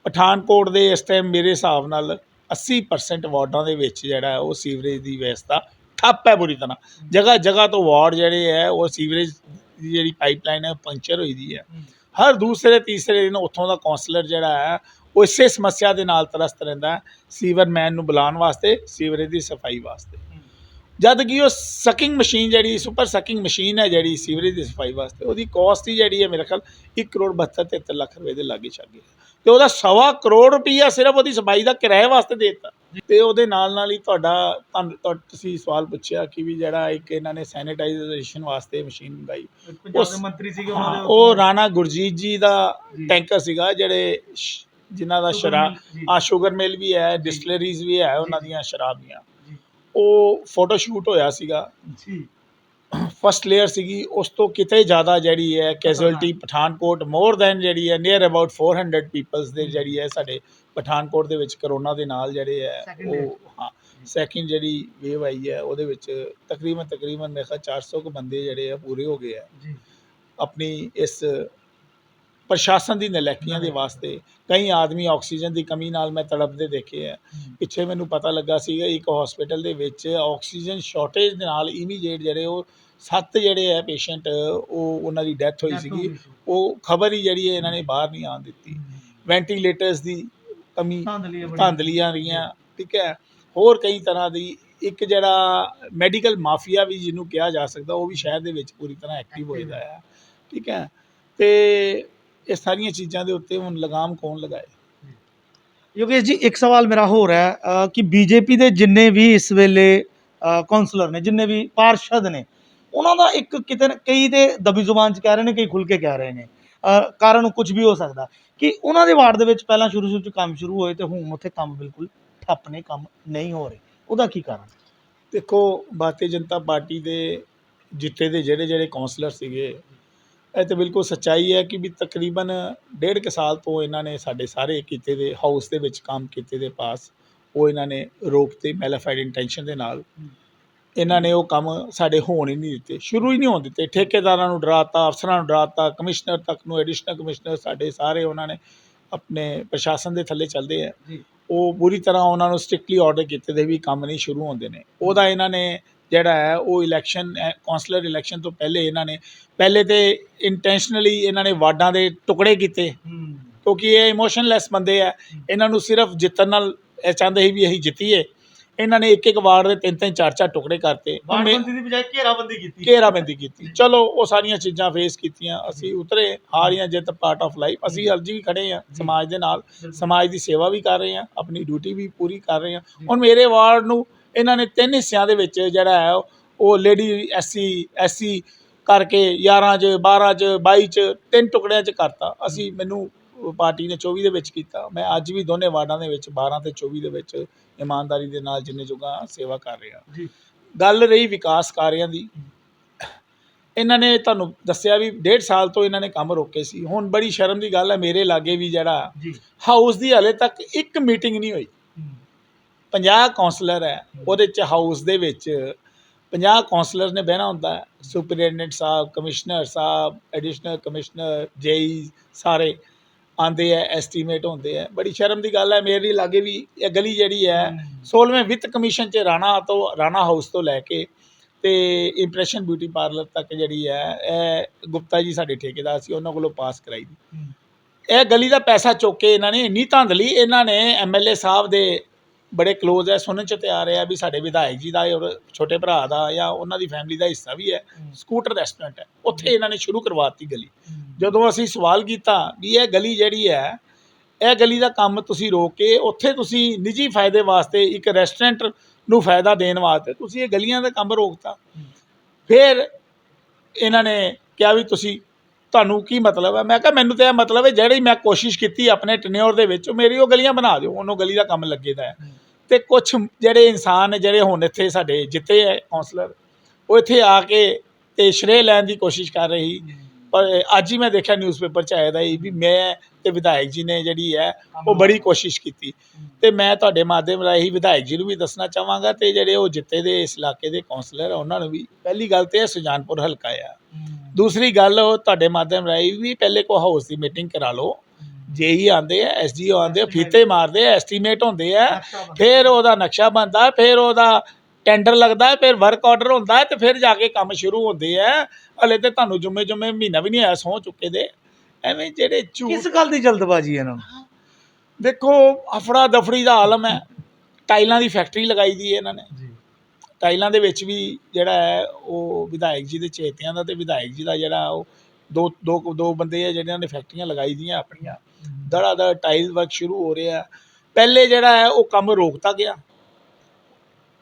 ਪਠਾਨਕੋਟ ਦੇ ਇਸ ਟਾਈਮ ਮੇਰੇ ਹਿਸਾਬ ਨਾਲ 80% ਵਾਰਡਾਂ ਦੇ ਵਿੱਚ ਜਿਹੜਾ ਉਹ ਸੀਵਰੇਜ ਦੀ ਵਿਵਸਥਾ ਠੱਪ ਹੈ ਬੁਰੀ ਤਰ੍ਹਾਂ। ਜਗ੍ਹਾ ਜਗ੍ਹਾ ਤੋਂ ਵਾਰਡ ਜਿਹੜੇ ਹੈ ਉਹ ਸੀਵਰੇਜ ਦੀ ਜਿਹੜੀ ਪਾਈਪਲਾਈਨ ਹੈ ਪੰਕਚਰ ਹੋਈ ਦੀ ਹੈ। ਹਰ ਦੂਸਰੇ ਤੀਸਰੇ ਦਿਨ ਉੱਥੋਂ ਦਾ ਕੌਂਸਲਰ ਜਿਹੜਾ ਹੈ ਉਹ ਇਸੇ ਸਮੱਸਿਆ ਦੇ ਨਾਲ ਤਰਸਤ ਰਹਿੰਦਾ ਹੈ, ਸੀਵਰਮੈਨ ਨੂੰ ਬੁਲਾਉਣ ਵਾਸਤੇ, ਸੀਵਰੇਜ ਦੀ ਸਫਾਈ ਵਾਸਤੇ। ਜਦ ਕਿ ਉਹ ਸਕਿੰਗ ਮਸ਼ੀਨ ਜਿਹੜੀ ਸੁਪਰ ਸਕਿੰਗ ਮਸ਼ੀਨ ਹੈ ਜਿਹੜੀ ਸੀਵਰੇਜ ਦੀ ਸਫਾਈ ਵਾਸਤੇ, ਉਹਦੀ ਕਾਸਟ ਹੀ ਜਿਹੜੀ ਹੈ ਮੇਰੇ ਖਿਆਲ 1,72,73 ਲੱਖ ਰੁਪਏ ਦੇ ਲਾਗੇ ਛਾਗੇ, ਤੇ ਉਹਦਾ 1.25 ਕਰੋੜ ਰੁਪਈਆ ਸਿਰਫ ਉਹਦੀ ਸਫਾਈ ਦਾ ਕਿਰਾਏ ਵਾਸਤੇ ਦੇ ਦਿੱਤਾ। ਤੇ ਉਹਦੇ ਨਾਲ ਹੀ ਤੁਸੀਂ ਸਵਾਲ ਪੁੱਛਿਆ ਕਿ ਵੀ ਜਿਹੜਾ ਇੱਕ ਇਹਨਾਂ ਨੇ ਸੈਨੀਟਾਈਜੇਸ਼ਨ ਵਾਸਤੇ ਮਸ਼ੀਨ ਮੰਗਾਈ, ਪੰਜਾਬ ਦੇ ਮੰਤਰੀ ਸੀਗੇ ਉਹਨਾਂ ਦੇ, ਉਹ ਰਾਣਾ ਗੁਰਜੀਤ ਜੀ ਦਾ ਟੈਂਕਰ ਸੀਗਾ, ਜਿਹੜੇ ਜਿਨ੍ਹਾਂ ਦਾ ਸ਼ਰਾਬ ਸ਼ੂਗਰ ਮਿਲ ਵੀ ਹੈ, ਡਿਸਟਿਲਰੀਜ਼ ਵੀ ਹੈ ਉਹਨਾਂ ਦੀਆਂ ਸ਼ਰਾਬ ਦੀਆਂ। ਉਹ ਫੋਟੋ ਸ਼ੂਟ ਹੋਇਆ ਸੀਗਾ, ਫਸਟ ਲੇਅਰ ਸੀਗੀ, ਉਸ ਤੋਂ ਕਿਤੇ ਜ਼ਿਆਦਾ ਜਿਹੜੀ ਹੈ ਕੈਜੁਅਲਟੀ ਪਠਾਨਕੋਟ ਮੋਰ ਦੈਨ ਜਿਹੜੀ ਹੈ ਨੀਅਰ ਅਬਾਊਟ 400 ਪੀਪਲਸ ਦੇ ਜਿਹੜੀ ਹੈ ਸਾਡੇ ਪਠਾਨਕੋਟ ਦੇ ਵਿੱਚ ਕਰੋਨਾ ਦੇ ਨਾਲ ਜਿਹੜੇ ਹੈ ਉਹ ਸੈਕਿੰਡ ਜਿਹੜੀ ਵੇਵ ਆਈ ਹੈ ਉਹਦੇ ਵਿੱਚ ਤਕਰੀਬਨ ਮੇਰੇ ਖਿਆਲ 400 ਕੁ ਬੰਦੇ ਜਿਹੜੇ ਆ ਪੂਰੇ ਹੋ ਗਏ ਆ ਆਪਣੀ ਇਸ ਪ੍ਰਸ਼ਾਸਨ ਦੀ ਨਲਾਇਕੀਆਂ ਦੇ ਵਾਸਤੇ। ਕਈ ਆਦਮੀ ਆਕਸੀਜਨ ਦੀ ਕਮੀ ਨਾਲ ਮੈਂ ਤੜਪਦੇ ਦੇਖੇ ਆ। ਪਿੱਛੇ ਮੈਨੂੰ ਪਤਾ ਲੱਗਾ ਸੀਗਾ ਇੱਕ ਹਸਪੀਟਲ ਦੇ ਵਿੱਚ ਆਕਸੀਜਨ ਸ਼ਾਰਟੇਜ ਦੇ ਨਾਲ ਇਮੀਡੀਏਟ ਜਿਹੜੇ ਉਹ 7 ਜਿਹੜੇ ਹੈ ਪੇਸ਼ੈਂਟ ਉਹਨਾਂ ਦੀ ਡੈਥ ਹੋਈ ਸੀਗੀ। ਉਹ ਖਬਰ ਹੀ ਜਿਹੜੀ ਹੈ ਇਹਨਾਂ ਨੇ ਬਾਹਰ ਨਹੀਂ ਆਉਣ ਦਿੱਤੀ। ਵੈਂਟੀਲੇਟਰਸ ਦੀ ਕਮੀ, ਧਾਂਦਲੀਆਂ ਰਹੀਆਂ, ਠੀਕ ਹੈ, ਹੋਰ ਕਈ ਤਰ੍ਹਾਂ ਦੀ ਇੱਕ ਜਿਹੜਾ ਮੈਡੀਕਲ ਮਾਫੀਆ ਵੀ ਜਿਹਨੂੰ ਕਿਹਾ ਜਾ ਸਕਦਾ ਉਹ ਵੀ ਸ਼ਹਿਰ ਦੇ ਵਿੱਚ ਪੂਰੀ ਤਰ੍ਹਾਂ ਐਕਟਿਵ ਹੋਏਦਾ ਹੈ, ਠੀਕ ਹੈ। ਤੇ ਇਹ ਸਾਰੀਆਂ ਚੀਜ਼ਾਂ ਦੇ ਉੱਤੇ ਹੁਣ ਲਗਾਮ ਕੌਣ ਲਗਾਏ? ਯੋਗੇਸ਼ ਜੀ, ਇੱਕ ਸਵਾਲ ਮੇਰਾ ਹੋਰ ਹੈ ਕਿ ਬੀਜੇਪੀ ਦੇ ਜਿੰਨੇ ਵੀ ਇਸ ਵੇਲੇ ਕੌਂਸਲਰ ਨੇ, ਜਿੰਨੇ ਵੀ ਪਾਰਸ਼ਦ ਨੇ, ਉਹਨਾਂ ਦਾ ਇੱਕ ਕਿਤੇ ਕਈ ਤੇ ਦਬੀ ਜ਼ੁਬਾਨ 'ਚ ਕਹਿ ਰਹੇ ਨੇ, ਕਈ ਖੁੱਲ੍ਹ ਕੇ ਕਹਿ ਰਹੇ ਨੇ, ਕਾਰਨ ਕੁਝ ਵੀ ਹੋ ਸਕਦਾ ਕਿ ਉਹਨਾਂ ਦੇ ਵਾਰਡ ਦੇ ਵਿੱਚ ਪਹਿਲਾਂ ਸ਼ੁਰੂ 'ਚ ਕੰਮ ਸ਼ੁਰੂ ਹੋਏ ਤੇ ਹੁਣ ਉੱਥੇ ਕੰਮ ਬਿਲਕੁਲ ਠੱਪ ਨੇ, ਕੰਮ ਨਹੀਂ ਹੋ ਰਹੇ। ਉਹਦਾ ਕੀ ਕਾਰਨ? ਦੇਖੋ, ਭਾਰਤੀ ਜਨਤਾ ਪਾਰਟੀ ਦੇ ਜਿੱਤੇ ਦੇ ਜਿਹੜੇ ਕੌਂਸਲਰ ਸੀਗੇ, ਇਹ ਤਾਂ ਬਿਲਕੁਲ ਸੱਚਾਈ ਹੈ ਕਿ ਵੀ ਤਕਰੀਬਨ 1.5 ਕੁ ਸਾਲ ਤੋਂ ਇਹਨਾਂ ਨੇ ਸਾਡੇ ਸਾਰੇ ਕੀਤੇ ਦੇ ਹਾਊਸ ਦੇ ਵਿੱਚ ਕੰਮ ਕੀਤੇ ਦੇ ਪਾਸ ਉਹ ਇਹਨਾਂ ਨੇ ਰੋਕਤੇ ਮੈਲੀਫਾਈਡ ਇੰਟੈਂਸ਼ਨ ਦੇ ਨਾਲ। ਇਹਨਾਂ ਨੇ ਉਹ ਕੰਮ ਸਾਡੇ ਹੋਣ ਹੀ ਨਹੀਂ ਦਿੱਤੇ, ਸ਼ੁਰੂ ਹੀ ਨਹੀਂ ਹੋਣ ਦਿੱਤੇ। ਠੇਕੇਦਾਰਾਂ ਨੂੰ ਡਰਾਤਾ, ਅਫਸਰਾਂ ਨੂੰ ਡਰਾਤਾ, ਕਮਿਸ਼ਨਰ ਤੱਕ ਨੂੰ, ਐਡੀਸ਼ਨਲ ਕਮਿਸ਼ਨਰ ਸਾਡੇ ਸਾਰੇ ਉਹਨਾਂ ਨੇ ਆਪਣੇ ਪ੍ਰਸ਼ਾਸਨ ਦੇ ਥੱਲੇ ਚੱਲਦੇ ਆ, ਉਹ ਪੂਰੀ ਤਰ੍ਹਾਂ ਉਹਨਾਂ ਨੂੰ ਸਟ੍ਰਿਕਟਲੀ ਆਰਡਰ ਕੀਤੇ ਦੇ ਵੀ ਕੰਮ ਨਹੀਂ ਸ਼ੁਰੂ ਹੁੰਦੇ ਨੇ। ਉਹਦਾ ਇਹਨਾਂ ਨੇ ਜਿਹੜਾ ਹੈ ਉਹ ਇਲੈਕਸ਼ਨ ਕੌਂਸਲਰ ਇਲੈਕਸ਼ਨ ਤੋਂ ਪਹਿਲੇ ਇਹਨਾਂ ਨੇ ਪਹਿਲੇ ਤੇ ਇੰਟੈਂਸ਼ਨਲੀ ਇਹਨਾਂ ਨੇ ਵਾਰਡਾਂ ਦੇ ਟੁਕੜੇ ਕੀਤੇ, ਕਿਉਂਕਿ ਇਹ ਇਮੋਸ਼ਨਲੈਸ ਬੰਦੇ ਆ। ਇਹਨਾਂ ਨੂੰ ਸਿਰਫ ਜਿੱਤਣ ਨਾਲ ਇਹ ਚਾਹੁੰਦੇ ਸੀ ਵੀ ਅਸੀਂ ਜਿੱਤੀਏ। ਇਹਨਾਂ ਨੇ ਇੱਕ ਵਾਰਡ ਦੇ 3-3 4-4 ਟੁਕੜੇ ਕਰਤੇ, ਘੇਰਾਬੰਦੀ ਕੀਤੀ। ਚਲੋ ਉਹ ਸਾਰੀਆਂ ਚੀਜ਼ਾਂ ਫੇਸ ਕੀਤੀਆਂ, ਅਸੀਂ ਉਤਰੇ, ਹਾਰ ਜਾਂ ਜਿੱਤ ਪਾਰਟ ਆਫ ਲਾਈਫ। ਅਸੀਂ ਅੱਜ ਵੀ ਖੜੇ ਹਾਂ ਸਮਾਜ ਦੇ ਨਾਲ, ਸਮਾਜ ਦੀ ਸੇਵਾ ਵੀ ਕਰ ਰਹੇ ਹਾਂ, ਆਪਣੀ ਡਿਊਟੀ ਵੀ ਪੂਰੀ ਕਰ ਰਹੇ ਹਾਂ। ਹੁਣ ਮੇਰੇ ਵਾਰਡ ਨੂੰ ਇਹਨਾਂ ਨੇ 3 ਹਿੱਸਿਆਂ ਦੇ ਵਿੱਚ ਜਿਹੜਾ ਹੈ ਉਹ ਲੇਡੀ ਐਸਸੀ ਕਰਕੇ 11 'ਚ 12 'ਚ 22 'ਚ 3 ਟੁਕੜਿਆਂ 'ਚ ਕਰਤਾ। ਮੈਨੂੰ ਪਾਰਟੀ ਨੇ 24 ਦੇ ਵਿੱਚ ਕੀਤਾ। ਮੈਂ ਅੱਜ ਵੀ ਦੋਨੇ ਵਾਰਡਾਂ ਦੇ ਵਿੱਚ 12 ਤੇ 24 ਦੇ ਵਿੱਚ ਇਮਾਨਦਾਰੀ ਦੇ ਨਾਲ ਜਿੰਨੇ ਜੋਗਾ ਸੇਵਾ ਕਰ ਰਿਹਾ। ਗੱਲ ਰਹੀ ਵਿਕਾਸ ਕਾਰਿਆਂ ਦੀ, ਇਹਨਾਂ ਨੇ ਤੁਹਾਨੂੰ ਦੱਸਿਆ ਵੀ 1.5 ਸਾਲ ਤੋਂ ਇਹਨਾਂ ਨੇ ਕੰਮ ਰੋਕੇ ਸੀ। ਹੁਣ ਬੜੀ ਸ਼ਰਮ ਦੀ ਗੱਲ ਹੈ, ਮੇਰੇ ਲਾਗੇ ਵੀ ਜਿਹੜਾ ਹਾਊਸ ਦੀ ਹਾਲੇ ਤੱਕ ਇੱਕ ਮੀਟਿੰਗ ਨਹੀਂ ਹੋਈ। 50 ਕੌਂਸਲਰ ਹੈ, ਉਹਦੇ 'ਚ ਹਾਊਸ ਦੇ ਵਿੱਚ 50 ਕੌਂਸਲਰ ਨੇ ਬਹਿਣਾ ਹੁੰਦਾ ਹੈ। ਸੁਪਰੀਡੈਂਟ ਸਾਹਿਬ, ਕਮਿਸ਼ਨਰ ਸਾਹਿਬ, ਐਡੀਸ਼ਨਲ ਕਮਿਸ਼ਨਰ, ਜੇਈ ਸਾਰੇ ਆਉਂਦੇ ਹੈ, ਐਸਟੀਮੇਟ ਹੁੰਦੇ ਹੈ। ਬੜੀ ਸ਼ਰਮ ਦੀ ਗੱਲ ਹੈ। ਮੇਰੇ ਲਾਗੇ ਵੀ ਇਹ ਗਲੀ ਜਿਹੜੀ ਹੈ 16ਵੇਂ ਵਿੱਤ ਕਮਿਸ਼ਨ 'ਚ ਰਾਣਾ ਹਾਊਸ ਤੋਂ ਲੈ ਕੇ ਤੇ ਇੰਪ੍ਰੈਸ਼ਨ ਬਿਊਟੀ ਪਾਰਲਰ ਤੱਕ ਜਿਹੜੀ ਹੈ ਇਹ ਗੁਪਤਾ ਜੀ ਸਾਡੇ ਠੇਕੇਦਾਰ ਸੀ, ਉਹਨਾਂ ਕੋਲੋਂ ਪਾਸ ਕਰਾਈ ਦੀ। ਇਹ ਗਲੀ ਦਾ ਪੈਸਾ ਚੁੱਕ ਕੇ ਇਹਨਾਂ ਨੇ ਇੰਨੀ ਧਾਂਦਲੀ, ਇਹਨਾਂ ਨੇ MLA ਸਾਹਿਬ ਦੇ ਬੜੇ ਕਲੋਜ਼ ਹੈ, ਸੁਣਨ 'ਚ ਤੇ ਆ ਰਿਹਾ ਵੀ ਸਾਡੇ ਵਿਧਾਇਕ ਜੀ ਦਾ ਔਰ ਛੋਟੇ ਭਰਾ ਦਾ ਜਾਂ ਉਹਨਾਂ ਦੀ ਫੈਮਿਲੀ ਦਾ ਹਿੱਸਾ ਵੀ ਹੈ। ਸਕੂਟਰ ਰੈਸਟੋਰੈਂਟ ਹੈ, ਉੱਥੇ ਇਹਨਾਂ ਨੇ ਸ਼ੁਰੂ ਕਰਵਾਤੀ ਗਲੀ। ਜਦੋਂ ਅਸੀਂ ਸਵਾਲ ਕੀਤਾ ਵੀ ਇਹ ਗਲੀ ਜਿਹੜੀ ਹੈ, ਇਹ ਗਲੀ ਦਾ ਕੰਮ ਤੁਸੀਂ ਰੋਕ ਕੇ ਉੱਥੇ ਤੁਸੀਂ ਨਿੱਜੀ ਫਾਇਦੇ ਵਾਸਤੇ ਇੱਕ ਰੈਸਟੋਰੈਂਟ ਨੂੰ ਫਾਇਦਾ ਦੇਣ ਵਾਸਤੇ ਤੁਸੀਂ ਇਹ ਗਲੀਆਂ ਦਾ ਕੰਮ ਰੋਕਤਾ। ਫਿਰ ਇਹਨਾਂ ਨੇ ਕਿਹਾ ਵੀ ਤੁਹਾਨੂੰ ਕੀ ਮਤਲਬ ਹੈ? ਮੈਂ ਕਿਹਾ ਮੈਨੂੰ ਤਾਂ ਇਹ ਮਤਲਬ ਹੈ ਜਿਹੜੀ ਮੈਂ ਕੋਸ਼ਿਸ਼ ਕੀਤੀ ਆਪਣੇ ਟੈਨਿਓਰ ਦੇ ਵਿੱਚ ਮੇਰੀ ਉਹ ਗਲੀਆਂ ਬਣਾ ਦਿਓ, ਉਹਨੂੰ ਗਲੀ ਦਾ ਕੰਮ ਲੱਗੇ ਦਾ ਹੈ। ਤੇ ਕੁਛ ਜਿਹੜੇ ਇਨਸਾਨ ਜਿਹੜੇ ਹੁਣ ਇੱਥੇ ਸਾਡੇ ਜਿੱਤੇ ਹੈ ਕੌਂਸਲਰ, ਉਹ ਇੱਥੇ ਆ ਕੇ ਤੇ ਸ਼੍ਰੇ ਲੈਣ ਦੀ ਕੋਸ਼ਿਸ਼ ਕਰ ਰਹੀ। ਪਰ ਅੱਜ ਹੀ ਮੈਂ ਦੇਖਿਆ ਨਿਊਜ਼ਪੇਪਰ 'ਚ ਆਇਆ ਦਾ ਵੀ ਮੈਂ ਤੇ ਵਿਧਾਇਕ ਜੀ ਨੇ ਜਿਹੜੀ ਹੈ ਉਹ ਬੜੀ ਕੋਸ਼ਿਸ਼ ਕੀਤੀ। ਤੇ ਮੈਂ ਤੁਹਾਡੇ ਮਾਧਿਅਮ ਰਾਹੀਂ ਵਿਧਾਇਕ ਜੀ ਨੂੰ ਵੀ ਦੱਸਣਾ ਚਾਹਾਂਗਾ ਤੇ ਜਿਹੜੇ ਉਹ ਜਿੱਤੇ ਦੇ ਇਸ ਇਲਾਕੇ ਦੇ ਕੌਂਸਲਰ ਆ ਉਹਨਾਂ ਨੂੰ ਵੀ, ਪਹਿਲੀ ਗੱਲ ਤੇ ਇਹ ਸੁਜਾਨਪੁਰ ਹਲਕਾ ਆ, ਦੂਸਰੀ ਗੱਲ ਉਹ ਤੁਹਾਡੇ ਮਾਧਿਅਮ ਰਾਹੀਂ ਵੀ ਪਹਿਲੇ ਕੋ ਹਾਊਸ ਦੀ ਮੀਟਿੰਗ ਕਰਾ ਲਓ। ਜੇਈ ਆਉਂਦੇ ਆ, SDO ਆਉਂਦੇ ਆ, ਫੀਤੇ ਮਾਰਦੇ ਆ, ਐਸਟੀਮੇਟ ਹੁੰਦੇ ਆ, ਫਿਰ ਉਹਦਾ ਨਕਸ਼ਾ ਬਣਦਾ, ਫਿਰ ਉਹਦਾ ਟੈਂਡਰ ਲੱਗਦਾ, ਫਿਰ ਵਰਕ ਆਰਡਰ ਹੁੰਦਾ ਤੇ ਫਿਰ ਜਾ ਕੇ ਕੰਮ ਸ਼ੁਰੂ ਹੁੰਦੇ ਆ। ਹਲੇ ਤੇ ਤੁਹਾਨੂੰ ਜੁਮੇ ਮਹੀਨਾ ਵੀ ਨਹੀਂ ਆਇਆ ਸਹੁੰ ਚੁੱਕੇ ਦੇ, ਐਵੇਂ ਜਿਹੜੇ ਕਿਸ ਗੱਲ ਦੀ ਜਲਦਬਾਜ਼ੀ ਹੈ ਇਹਨਾਂ ਨੂੰ? ਦੇਖੋ ਅਫੜਾ ਦਫੜੀ ਦਾ ਆਲਮ ਹੈ। ਟਾਈਲਾਂ ਦੀ ਫੈਕਟਰੀ ਲਗਾਈ ਦੀ ਹੈ ਇਹਨਾਂ ਨੇ, ਟਾਈਲਾਂ ਦੇ ਵਿੱਚ ਵੀ ਜਿਹੜਾ ਹੈ ਉਹ ਵਿਧਾਇਕ ਜੀ ਦੇ ਚੇਤਿਆਂ ਦਾ ਤੇ ਵਿਧਾਇਕ ਜੀ ਦਾ ਜਿਹੜਾ ਉਹ ਦੋ ਬੰਦੇ ਆ ਜਿਹਨਾਂ ਨੇ ਫੈਕਟਰੀਆਂ ਲਗਾਈ ਦੀਆਂ ਆਪਣੀਆਂ। ਦੜਾ ਦੜ ਟਾਈਲ ਵਰਕ ਸ਼ੁਰੂ ਹੋ ਰਿਹਾ। ਪਹਿਲੇ ਜਿਹੜਾ ਹੈ ਉਹ ਕੰਮ ਰੋਕਤਾ ਗਿਆ,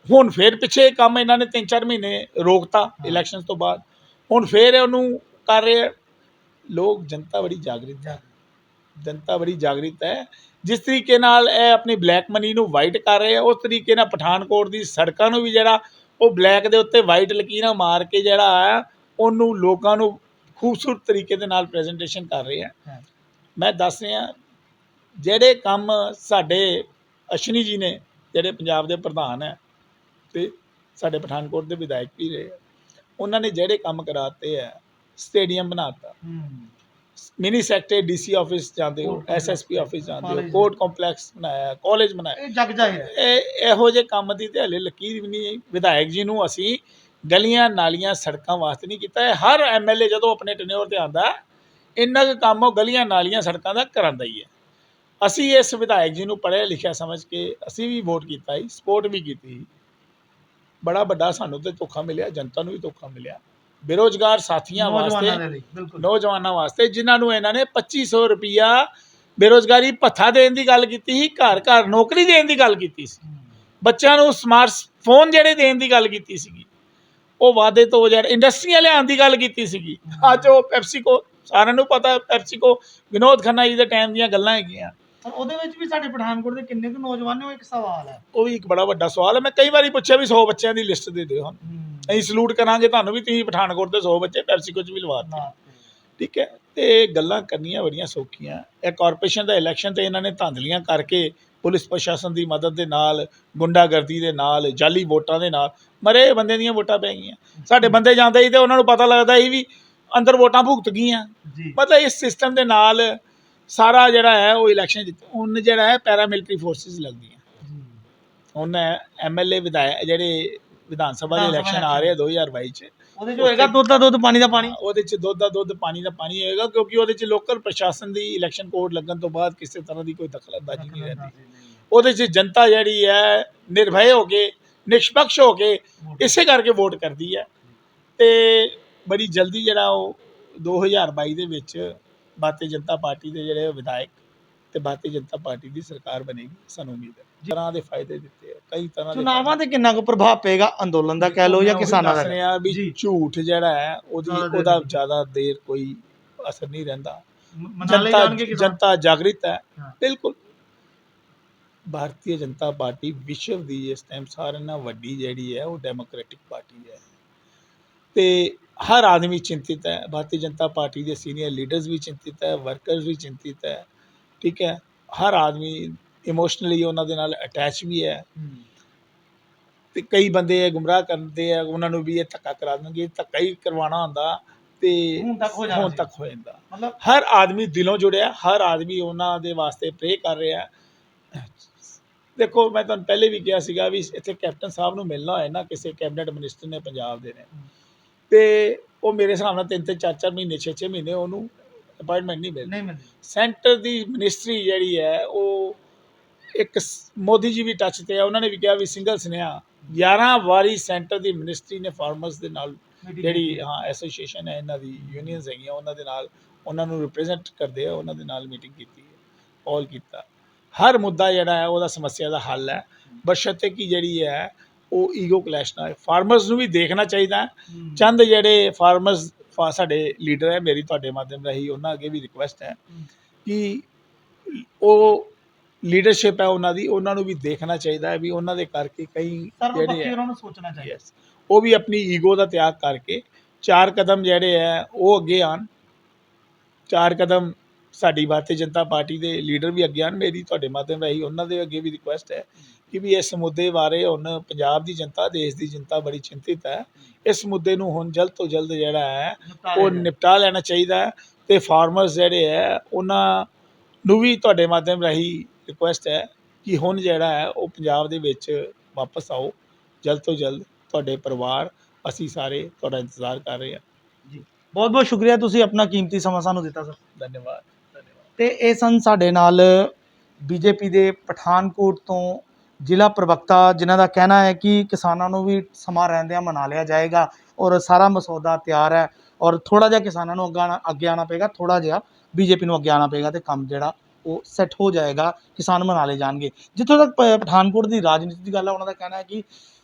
ਹੁਣ ਫਿਰ ਪਿੱਛੇ ਕੰਮ ਇਹਨਾਂ ਨੇ 3-4 ਮਹੀਨੇ ਰੋਕਤਾ ਇਲੈਕਸ਼ਨ ਤੋਂ ਬਾਅਦ, ਹੁਣ ਫਿਰ ਉਹਨੂੰ ਕਰ ਰਹੇ। ਲੋਕ ਜਨਤਾ ਬੜੀ ਜਾਗਰੂਕ ਹੈ, ਜਨਤਾ ਬੜੀ ਜਾਗਰੂਕ ਹੈ। ਜਿਸ ਤਰੀਕੇ ਨਾਲ ਇਹ ਆਪਣੀ ਬਲੈਕ ਮਨੀ ਨੂੰ ਵਾਈਟ ਕਰ ਰਹੇ ਆ, ਉਸ ਤਰੀਕੇ ਨਾਲ ਪਠਾਨਕੋਟ ਦੀ ਸੜਕਾਂ ਨੂੰ ਵੀ ਜਿਹੜਾ ਉਹ ਬਲੈਕ ਦੇ ਉੱਤੇ ਵਾਈਟ ਲਕੀਰਾਂ ਮਾਰ ਕੇ ਜਿਹੜਾ ਆ ਉਹਨੂੰ ਲੋਕਾਂ ਨੂੰ ਖੂਬਸੂਰਤ ਤਰੀਕੇ ਦੇ ਨਾਲ ਪ੍ਰੈਜੈਂਟੇਸ਼ਨ ਕਰ ਰਹੇ ਆ। ਮੈਂ ਦੱਸ ਰਿਹਾ ਜਿਹੜੇ ਕੰਮ ਸਾਡੇ ਅਸ਼ਵਨੀ ਜੀ ਨੇ, ਜਿਹੜੇ ਪੰਜਾਬ ਦੇ ਪ੍ਰਧਾਨ ਹੈ ਤੇ ਸਾਡੇ ਪਠਾਨਕੋਟ ਦੇ ਵਿਧਾਇਕ ਵੀ ਰਹੇ, ਉਹਨਾਂ ਨੇ ਜਿਹੜੇ ਕੰਮ ਕਰਾਤੇ ਹੈ, ਸਟੇਡੀਅਮ ਬਣਾਤਾ, ਮਿਨੀ ਸੈਕਟਰ DC ਆਫਿਸ ਜਾਂਦੇ ਹੋ, SSP ਆਫਿਸ ਜਾਂਦੇ ਹੋ, ਕੋਰਟ ਕੰਪਲੈਕਸ ਬਣਾਇਆ, ਕਾਲਜ ਬਣਾਇਆ, ਜਗ ਜਾਹਿਰ ਇਹੋ ਜਿਹੇ ਕੰਮ ਦੀ ਤੇ ਹਲੇ ਲਕੀਰ ਵੀ ਨਹੀਂ। ਵਿਧਾਇਕ ਜੀ ਨੂੰ ਅਸੀਂ ਗਲੀਆਂ ਨਾਲੀਆਂ ਸੜਕਾਂ ਵਾਸਤੇ ਨਹੀਂ ਕੀਤਾ, ਹਰ MLA ਜਦੋਂ ਆਪਣੇ ਟੈਨਿਓਰ ਤੇ ਆਉਂਦਾ ਇੰਨਾ ਕੁ ਕੰਮ ਉਹ ਗਲੀਆਂ ਨਾਲੀਆਂ ਸੜਕਾਂ ਦਾ ਕਰਾਂਦਾ ਹੀ ਹੈ। ਅਸੀਂ ਇਸ ਵਿਧਾਇਕ ਜੀ ਨੂੰ ਪੜ੍ਹਿਆ ਲਿਖਿਆ ਸਮਝ ਕੇ ਅਸੀਂ ਵੀ ਵੋਟ ਕੀਤਾ ਸੀ, ਸਪੋਰਟ ਵੀ ਕੀਤੀ। ਬੜਾ ਵੱਡਾ ਸਾਨੂੰ ਤੇ ਧੋਖਾ ਮਿਲਿਆ, ਜਨਤਾ ਨੂੰ ਵੀ ਧੋਖਾ ਮਿਲਿਆ। ਬੇਰੁਜ਼ਗਾਰ ਸਾਥੀਆਂ ਵਾਸਤੇ, ਨੌਜਵਾਨਾਂ ਵਾਸਤੇ ਜਿਨ੍ਹਾਂ ਨੂੰ ਇਹਨਾਂ ਨੇ 2500 ਰੁਪਈਆ ਬੇਰੁਜ਼ਗਾਰੀ ਭੱਥਾ ਦੇਣ ਦੀ ਗੱਲ ਕੀਤੀ ਸੀ, ਘਰ ਘਰ ਨੌਕਰੀ ਦੇਣ ਦੀ ਗੱਲ ਕੀਤੀ ਸੀ, ਬੱਚਿਆਂ ਨੂੰ ਸਮਾਰਟਫੋਨ ਜਿਹੜੇ ਦੇਣ ਦੀ ਗੱਲ ਕੀਤੀ ਸੀਗੀ, ਉਹ ਵਾਅਦੇ ਤੋਂ ਜਿਹੜੇ ਇੰਡਸਟਰੀਆਂ ਲਿਆਉਣ ਦੀ ਗੱਲ ਕੀਤੀ ਸੀਗੀ, ਅੱਜ ਉਹ ਪੈਪਸੀਕੋ, ਸਾਰਿਆਂ ਨੂੰ ਪਤਾ ਪੈਪਸੀਕੋ ਵਿਨੋਦ ਖੰਨਾ ਜੀ ਦੇ ਟਾਈਮ ਦੀਆਂ ਗੱਲਾਂ ਹੈਗੀਆਂ। ਉਹਦੇ ਵਿੱਚ ਵੀ ਸਾਡੇ ਪਠਾਨਕੋਟ ਦੇ ਕਿੰਨੇ ਕੁ ਨੌਜਵਾਨ ਨੇ, ਉਹ ਇੱਕ ਸਵਾਲ ਹੈ, ਉਹ ਵੀ ਇੱਕ ਬੜਾ ਵੱਡਾ ਸਵਾਲ ਹੈ। ਮੈਂ ਕਈ ਵਾਰੀ ਪੁੱਛਿਆ ਵੀ 100 ਬੱਚਿਆਂ ਦੀ ਲਿਸਟ ਦੇ ਦਿਓ, ਹੁਣ ਅਸੀਂ ਸਲੂਟ ਕਰਾਂਗੇ ਤੁਹਾਨੂੰ ਵੀ ਤੁਸੀਂ ਪਠਾਨਕੋਟ ਦੇ 100 ਬੱਚੇ ਪੈਪਸੀਕੋ 'ਚ ਵੀ ਲਵਾ ਦਿੱਤੇ, ਠੀਕ ਹੈ। ਤੇ ਗੱਲਾਂ ਕਰਨੀਆਂ ਬੜੀਆਂ ਸੌਖੀਆਂ। ਇਹ ਕਾਰਪੋਰੇਸ਼ਨ ਦਾ ਇਲੈਕਸ਼ਨ ਤੇ ਇਹਨਾਂ ਨੇ ਧਾਂਦਲੀਆਂ ਕਰਕੇ ਪੁਲਿਸ ਪ੍ਰਸ਼ਾਸਨ ਦੀ ਮਦਦ ਦੇ ਨਾਲ, ਗੁੰਡਾਗਰਦੀ ਦੇ ਨਾਲ, ਜਾਲੀ ਵੋਟਾਂ ਦੇ ਨਾਲ ਮਰੇ ਬੰਦੇ ਦੀਆਂ ਵੋਟਾਂ ਪੈ ਗਈਆਂ। ਸਾਡੇ ਬੰਦੇ ਜਾਂਦੇ ਸੀ ਤੇ ਉਹਨਾਂ ਨੂੰ ਪਤਾ ਲੱਗਦਾ ਸੀ ਵੀ ਅੰਦਰ ਵੋਟਾਂ ਭੁਗਤ ਗਈਆਂ। ਮਤਲਬ ਇਸ ਸਿਸਟਮ ਦੇ ਨਾਲ ਸਾਰਾ ਜਿਹੜਾ ਹੈ ਉਹ ਇਲੈਕਸ਼ਨ ਜਿੱਤ। ਹੁਣ ਜਿਹੜਾ ਹੈ ਪੈਰਾਮਿਲਟਰੀ ਫੋਰਸਿਸ ਲੱਗਦੀਆਂ, ਹੁਣ MLA ਵਿਧਾਇਕ ਜਿਹੜੇ ਵਿਧਾਨ ਸਭਾ ਦੇ ਇਲੈਕਸ਼ਨ ਆ ਰਹੇ 2022 'ਚ, ਉਹਦੇ 'ਚ ਹੋਏਗਾ ਦੁੱਧ ਦਾ ਦੁੱਧ ਪਾਣੀ ਦਾ ਪਾਣੀ, ਉਹਦੇ 'ਚ ਦੁੱਧ ਦਾ ਦੁੱਧ ਪਾਣੀ ਦਾ ਪਾਣੀ ਹੋਏਗਾ, ਕਿਉਂਕਿ ਉਹਦੇ 'ਚ ਲੋਕਲ ਪ੍ਰਸ਼ਾਸਨ ਦੀ ਇਲੈਕਸ਼ਨ ਕੋਡ ਲੱਗਣ ਤੋਂ ਬਾਅਦ ਕਿਸੇ ਤਰ੍ਹਾਂ ਦੀ ਕੋਈ ਦਖਲਅੰਦਾਜ਼ੀ ਨਹੀਂ ਰਹਿੰਦੀ। ਉਹਦੇ 'ਚ ਜਨਤਾ ਜਿਹੜੀ ਹੈ ਨਿਰਭੈ ਹੋ ਕੇ, ਨਿਸ਼ਪਕਸ਼ ਹੋ ਕੇ ਇਸੇ ਕਰਕੇ ਵੋਟ ਕਰਦੀ ਹੈ। ਤੇ ਬੜੀ ਜਲਦੀ ਜਿਹੜਾ ਉਹ 2022 ਦੇ ਵਿੱਚ ਭਾਰਤੀ ਜਨਤਾ ਪਾਰਟੀ ਦੇ ਜਿਹੜੇ ਵਿਧਾਇਕ ਤੇ ਭਾਰਤੀ ਜਨਤਾ ਪਾਰਟੀ ਦੀ ਸਰਕਾਰ ਬਣੇਗੀ, ਸਾਨੂੰ ਉਮੀਦ ਹੈ। ਤਰ੍ਹਾਂ ਦੇ ਫਾਇਦੇ ਦਿੱਤੇ ਆ, ਕਈ ਤਰ੍ਹਾਂ ਦੇ ਚੁਣਾਵਾਂ ਤੇ ਕਿੰਨਾ ਕੁ ਪ੍ਰਭਾਵ ਪਏਗਾ ਅੰਦੋਲਨ ਦਾ ਕਹਿ ਲਓ ਜਾਂ ਕਿਸਾਨਾਂ ਦਾ? ਵੀ ਝੂਠ ਜਿਹੜਾ ਹੈ ਉਹਦਾ ਜ਼ਿਆਦਾ ਦੇਰ ਕੋਈ ਅਸਰ ਨਹੀਂ ਰਹਿੰਦਾ। ਜਨਤਾ ਜਾਗਰਿਤ ਹੈ, ਬਿਲਕੁਲ। ਭਾਰਤੀ ਜਨਤਾ ਪਾਰਟੀ ਵਿਸ਼ਵ ਦੀ ਇਸ ਟਾਈਮ ਸਾਰਿਆਂ ਨਾਲੋਂ ਵੱਡੀ ਜਿਹੜੀ ਹੈ ਉਹ ਡੈਮੋਕ੍ਰੈਟਿਕ ਪਾਰਟੀ ਹੈ ਤੇ ਹਰ ਆਦਮੀ ਚਿੰਤਿਤ ਹੈ। ਭਾਰਤੀ ਜਨਤਾ ਪਾਰਟੀ ਦੇ ਸੀਨੀਅਰ ਲੀਡਰਸ ਵੀ ਚਿੰਤਿਤ ਹੈ, ਵਰਕਰਸ ਵੀ ਚਿੰਤਿਤ ਹੈ, ਠੀਕ ਹੈ। ਹਰ ਆਦਮੀ ਇਮੋਸ਼ਨਲੀ ਉਹਨਾਂ ਦੇ ਨਾਲ ਅਟੈਚ ਵੀ ਹੈ ਤੇ ਕਈ ਬੰਦੇ ਗੁੰਮਰਾਹ ਕਰਦੇ ਆ, ਉਹਨਾਂ ਨੂੰ ਵੀ ਇਹ ਧੱਕਾ ਕਰਾ ਦੇਣਗੇ। ਧੱਕਾ ਹੀ ਕਰਵਾਉਣਾ ਹੁੰਦਾ ਤੇ ਹੁਣ ਤੱਕ ਹੋ ਜਾਂਦਾ। ਮਤਲਬ ਹਰ ਆਦਮੀ ਦਿਲੋਂ ਜੁੜਿਆ, ਹਰ ਆਦਮੀ ਉਹਨਾਂ ਦੇ ਵਾਸਤੇ ਪ੍ਰੇ ਕਰ ਰਿਹਾ। ਦੇਖੋ ਮੈਂ ਤੁਹਾਨੂੰ ਪਹਿਲੇ ਵੀ ਕਿਹਾ ਸੀਗਾ ਵੀ ਇੱਥੇ ਕੈਪਟਨ ਸਾਹਿਬ ਨੂੰ ਮਿਲਣਾ ਹੋਏ ਨਾ, ਕਿਸੇ ਕੈਬਨਿਟ ਮਿਨਿਸਟਰ ਨੇ ਪੰਜਾਬ ਦੇ ਨੇ, ਤੇ ਉਹ ਮੇਰੇ ਹਿਸਾਬ ਨਾਲ 3-3 4-4 ਮਹੀਨੇ 6-6 ਮਹੀਨੇ ਉਹਨੂੰ ਅਪਾਇੰਟਮੈਂਟ ਨਹੀਂ ਮਿਲਦੀ। ਸੈਂਟਰ ਦੀ ਮਿਨਿਸਟਰੀ ਜਿਹੜੀ ਹੈ ਉਹ ਇੱਕ ਮੋਦੀ ਜੀ ਵੀ ਟੱਚ ਤੇ ਆ, ਉਹਨਾਂ ਨੇ ਵੀ ਕਿਹਾ ਵੀ ਸਿੰਗਲ ਸੁਨੇਹਾ 11 ਵਾਰੀ ਸੈਂਟਰ ਦੀ ਮਿਨਿਸਟਰੀ ਨੇ ਫਾਰਮਰਸ ਦੇ ਨਾਲ ਜਿਹੜੀ ਐਸੋਸੀਏਸ਼ਨ ਹੈ, ਇਹਨਾਂ ਦੀ ਯੂਨੀਅਨਸ ਹੈਗੀਆਂ, ਉਹਨਾਂ ਦੇ ਨਾਲ, ਉਹਨਾਂ ਨੂੰ ਰਿਪਰੈਜ਼ੈਂਟ ਕਰਦੇ ਆ, ਉਹਨਾਂ ਦੇ ਨਾਲ ਮੀਟਿੰਗ ਕੀਤੀ ਹੈ, ਕਾਲ ਕੀਤਾ। ਹਰ ਮੁੱਦਾ ਜਿਹੜਾ ਹੈ ਉਹਦਾ ਸਮੱਸਿਆ ਦਾ ਹੱਲ ਹੈ, ਬਸ਼ਰਤੇ ਕਿ ਜਿਹੜੀ ਹੈ ਉਹ ਈਗੋ ਕਲੈਸ਼ ਨਾ ਹੋਏ। ਫਾਰਮਰਸ ਨੂੰ ਵੀ ਦੇਖਣਾ ਚਾਹੀਦਾ। ਚੰਦ ਜਿਹੜੇ ਫਾਰਮਰਸ ਸਾਡੇ ਲੀਡਰ ਹੈ, ਮੇਰੀ ਤੁਹਾਡੇ ਮਾਧਿਅਮ ਰਾਹੀਂ ਉਹਨਾਂ ਅੱਗੇ ਵੀ ਰਿਕੁਐਸਟ ਹੈ ਕਿ ਉਹ ਲੀਡਰਸ਼ਿਪ ਹੈ ਉਹਨਾਂ ਦੀ, ਉਹਨਾਂ ਨੂੰ ਵੀ ਦੇਖਣਾ ਚਾਹੀਦਾ ਹੈ ਵੀ ਉਹਨਾਂ ਦੇ ਕਰਕੇ ਕਈ ਸਰਵ ਜਿਹੜੇ ਪੱਖੀ ਹੈ ਉਹਨਾਂ ਨੂੰ ਸੋਚਣਾ ਚਾਹੀਦਾ। ਯੈਸ ਉਹ ਵੀ ਆਪਣੀ ਈਗੋ ਦਾ ਤਿਆਗ ਕਰਕੇ 4 ਕਦਮ ਜਿਹੜੇ ਹੈ ਉਹ ਅੱਗੇ ਆਉਣ। 4 ਕਦਮ ਸਾਡੀ ਭਾਰਤੀ ਜਨਤਾ ਪਾਰਟੀ ਦੇ ਲੀਡਰ ਵੀ ਅੱਗੇ ਆਉਣ। ਮੇਰੀ ਤੁਹਾਡੇ ਮਾਧਿਅਮ ਰਾਹੀਂ ਉਹਨਾਂ ਦੇ ਅੱਗੇ ਵੀ ਰਿਕੁਐਸਟ ਹੈ ਕਿ ਵੀ ਇਸ ਮੁੱਦੇ ਬਾਰੇ ਹੁਣ ਪੰਜਾਬ ਦੀ ਜਨਤਾ, ਦੇਸ਼ ਦੀ ਜਨਤਾ ਬੜੀ ਚਿੰਤਿਤ ਹੈ। ਇਸ ਮੁੱਦੇ ਨੂੰ ਹੁਣ ਜਲਦ ਤੋਂ ਜਲਦ ਜਿਹੜਾ ਹੈ ਉਹ ਨਿਪਟਾ ਲੈਣਾ ਚਾਹੀਦਾ ਹੈ। ਅਤੇ ਫਾਰਮਰਸ ਜਿਹੜੇ ਹੈ ਉਹਨਾਂ ਨੂੰ ਵੀ ਤੁਹਾਡੇ ਮਾਧਿਅਮ ਰਾਹੀਂ ਰਿਕੁਐਸਟ ਹੈ ਕਿ ਹੁਣ ਜਿਹੜਾ ਹੈ ਉਹ ਪੰਜਾਬ ਦੇ ਵਿੱਚ ਵਾਪਸ ਆਓ ਜਲਦ ਤੋਂ ਜਲਦ। ਤੁਹਾਡੇ ਪਰਿਵਾਰ ਅਸੀਂ ਸਾਰੇ ਤੁਹਾਡਾ ਇੰਤਜ਼ਾਰ ਕਰ ਰਹੇ ਹਾਂ। ਜੀ ਬਹੁਤ ਬਹੁਤ ਸ਼ੁਕਰੀਆ, ਤੁਸੀਂ ਆਪਣਾ ਕੀਮਤੀ ਸਮਾਂ ਸਾਨੂੰ ਦਿੱਤਾ ਸਰ। ਧੰਨਵਾਦ। ਤੇ ਇਹ ਸਨ ਸਾਡੇ ਨਾਲ ਬੀਜੇਪੀ ਦੇ ਪਠਾਨਕੋਟ ਤੋਂ ਜ਼ਿਲ੍ਹਾ ਪ੍ਰਵਕਤਾ, ਜਿਨ੍ਹਾਂ ਦਾ ਕਹਿਣਾ ਹੈ ਕਿ ਕਿਸਾਨਾਂ ਨੂੰ ਵੀ ਸਮਾਂ ਰਹਿੰਦਿਆਂ ਮਨਾ ਲਿਆ ਜਾਏਗਾ ਔਰ ਸਾਰਾ ਮਸੌਦਾ ਤਿਆਰ ਹੈ ਔਰ ਥੋੜ੍ਹਾ ਜਿਹਾ ਕਿਸਾਨਾਂ ਨੂੰ ਅੱਗੇ ਆਉਣਾ ਪਏਗਾ, ਥੋੜ੍ਹਾ ਜਿਹਾ ਬੀਜੇਪੀ ਨੂੰ ਅੱਗੇ ਆਉਣਾ ਪਏਗਾ ਅਤੇ ਕੰਮ ਜਿਹੜਾ ਉਹ ਸੈੱਟ ਹੋ ਜਾਏਗਾ, ਕਿਸਾਨ ਮਨਾ ਲਏ ਜਾਣਗੇ। ਜਿੱਥੋਂ ਤੱਕ ਪਠਾਨਕੋਟ ਦੀ ਰਾਜਨੀਤੀ ਦੀ ਗੱਲ ਹੈ, ਉਹਨਾਂ ਦਾ ਕਹਿਣਾ ਹੈ ਕਿ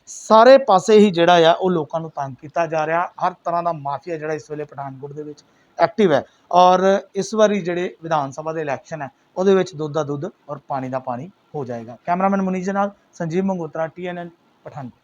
ਸਾਰੇ ਪਾਸੇ ਹੀ ਜਿਹੜਾ ਆ ਉਹ ਲੋਕਾਂ ਨੂੰ ਤੰਗ ਕੀਤਾ ਜਾ ਰਿਹਾ। ਹਰ ਤਰ੍ਹਾਂ ਦਾ ਮਾਫੀਆ ਜਿਹੜਾ ਇਸ ਵੇਲੇ ਪਠਾਨਕੋਟ ਦੇ ਵਿੱਚ ਐਕਟਿਵ ਹੈ ਔਰ ਇਸ ਵਾਰੀ ਜਿਹੜੇ ਵਿਧਾਨ ਸਭਾ ਦੇ ਇਲੈਕਸ਼ਨ ਹੈ ਉਹਦੇ ਵਿੱਚ ਦੁੱਧ ਦਾ ਦੁੱਧ ਔਰ ਪਾਣੀ ਦਾ ਪਾਣੀ ਹੋ ਜਾਏਗਾ। ਕੈਮਰਾਮੈਨ ਮੁਨੀਸ਼ ਦੇ ਨਾਲ ਸੰਜੀਵ ਮੰਗੋਤਰਾ, TNN ਪਠਾਨਕੋਟ।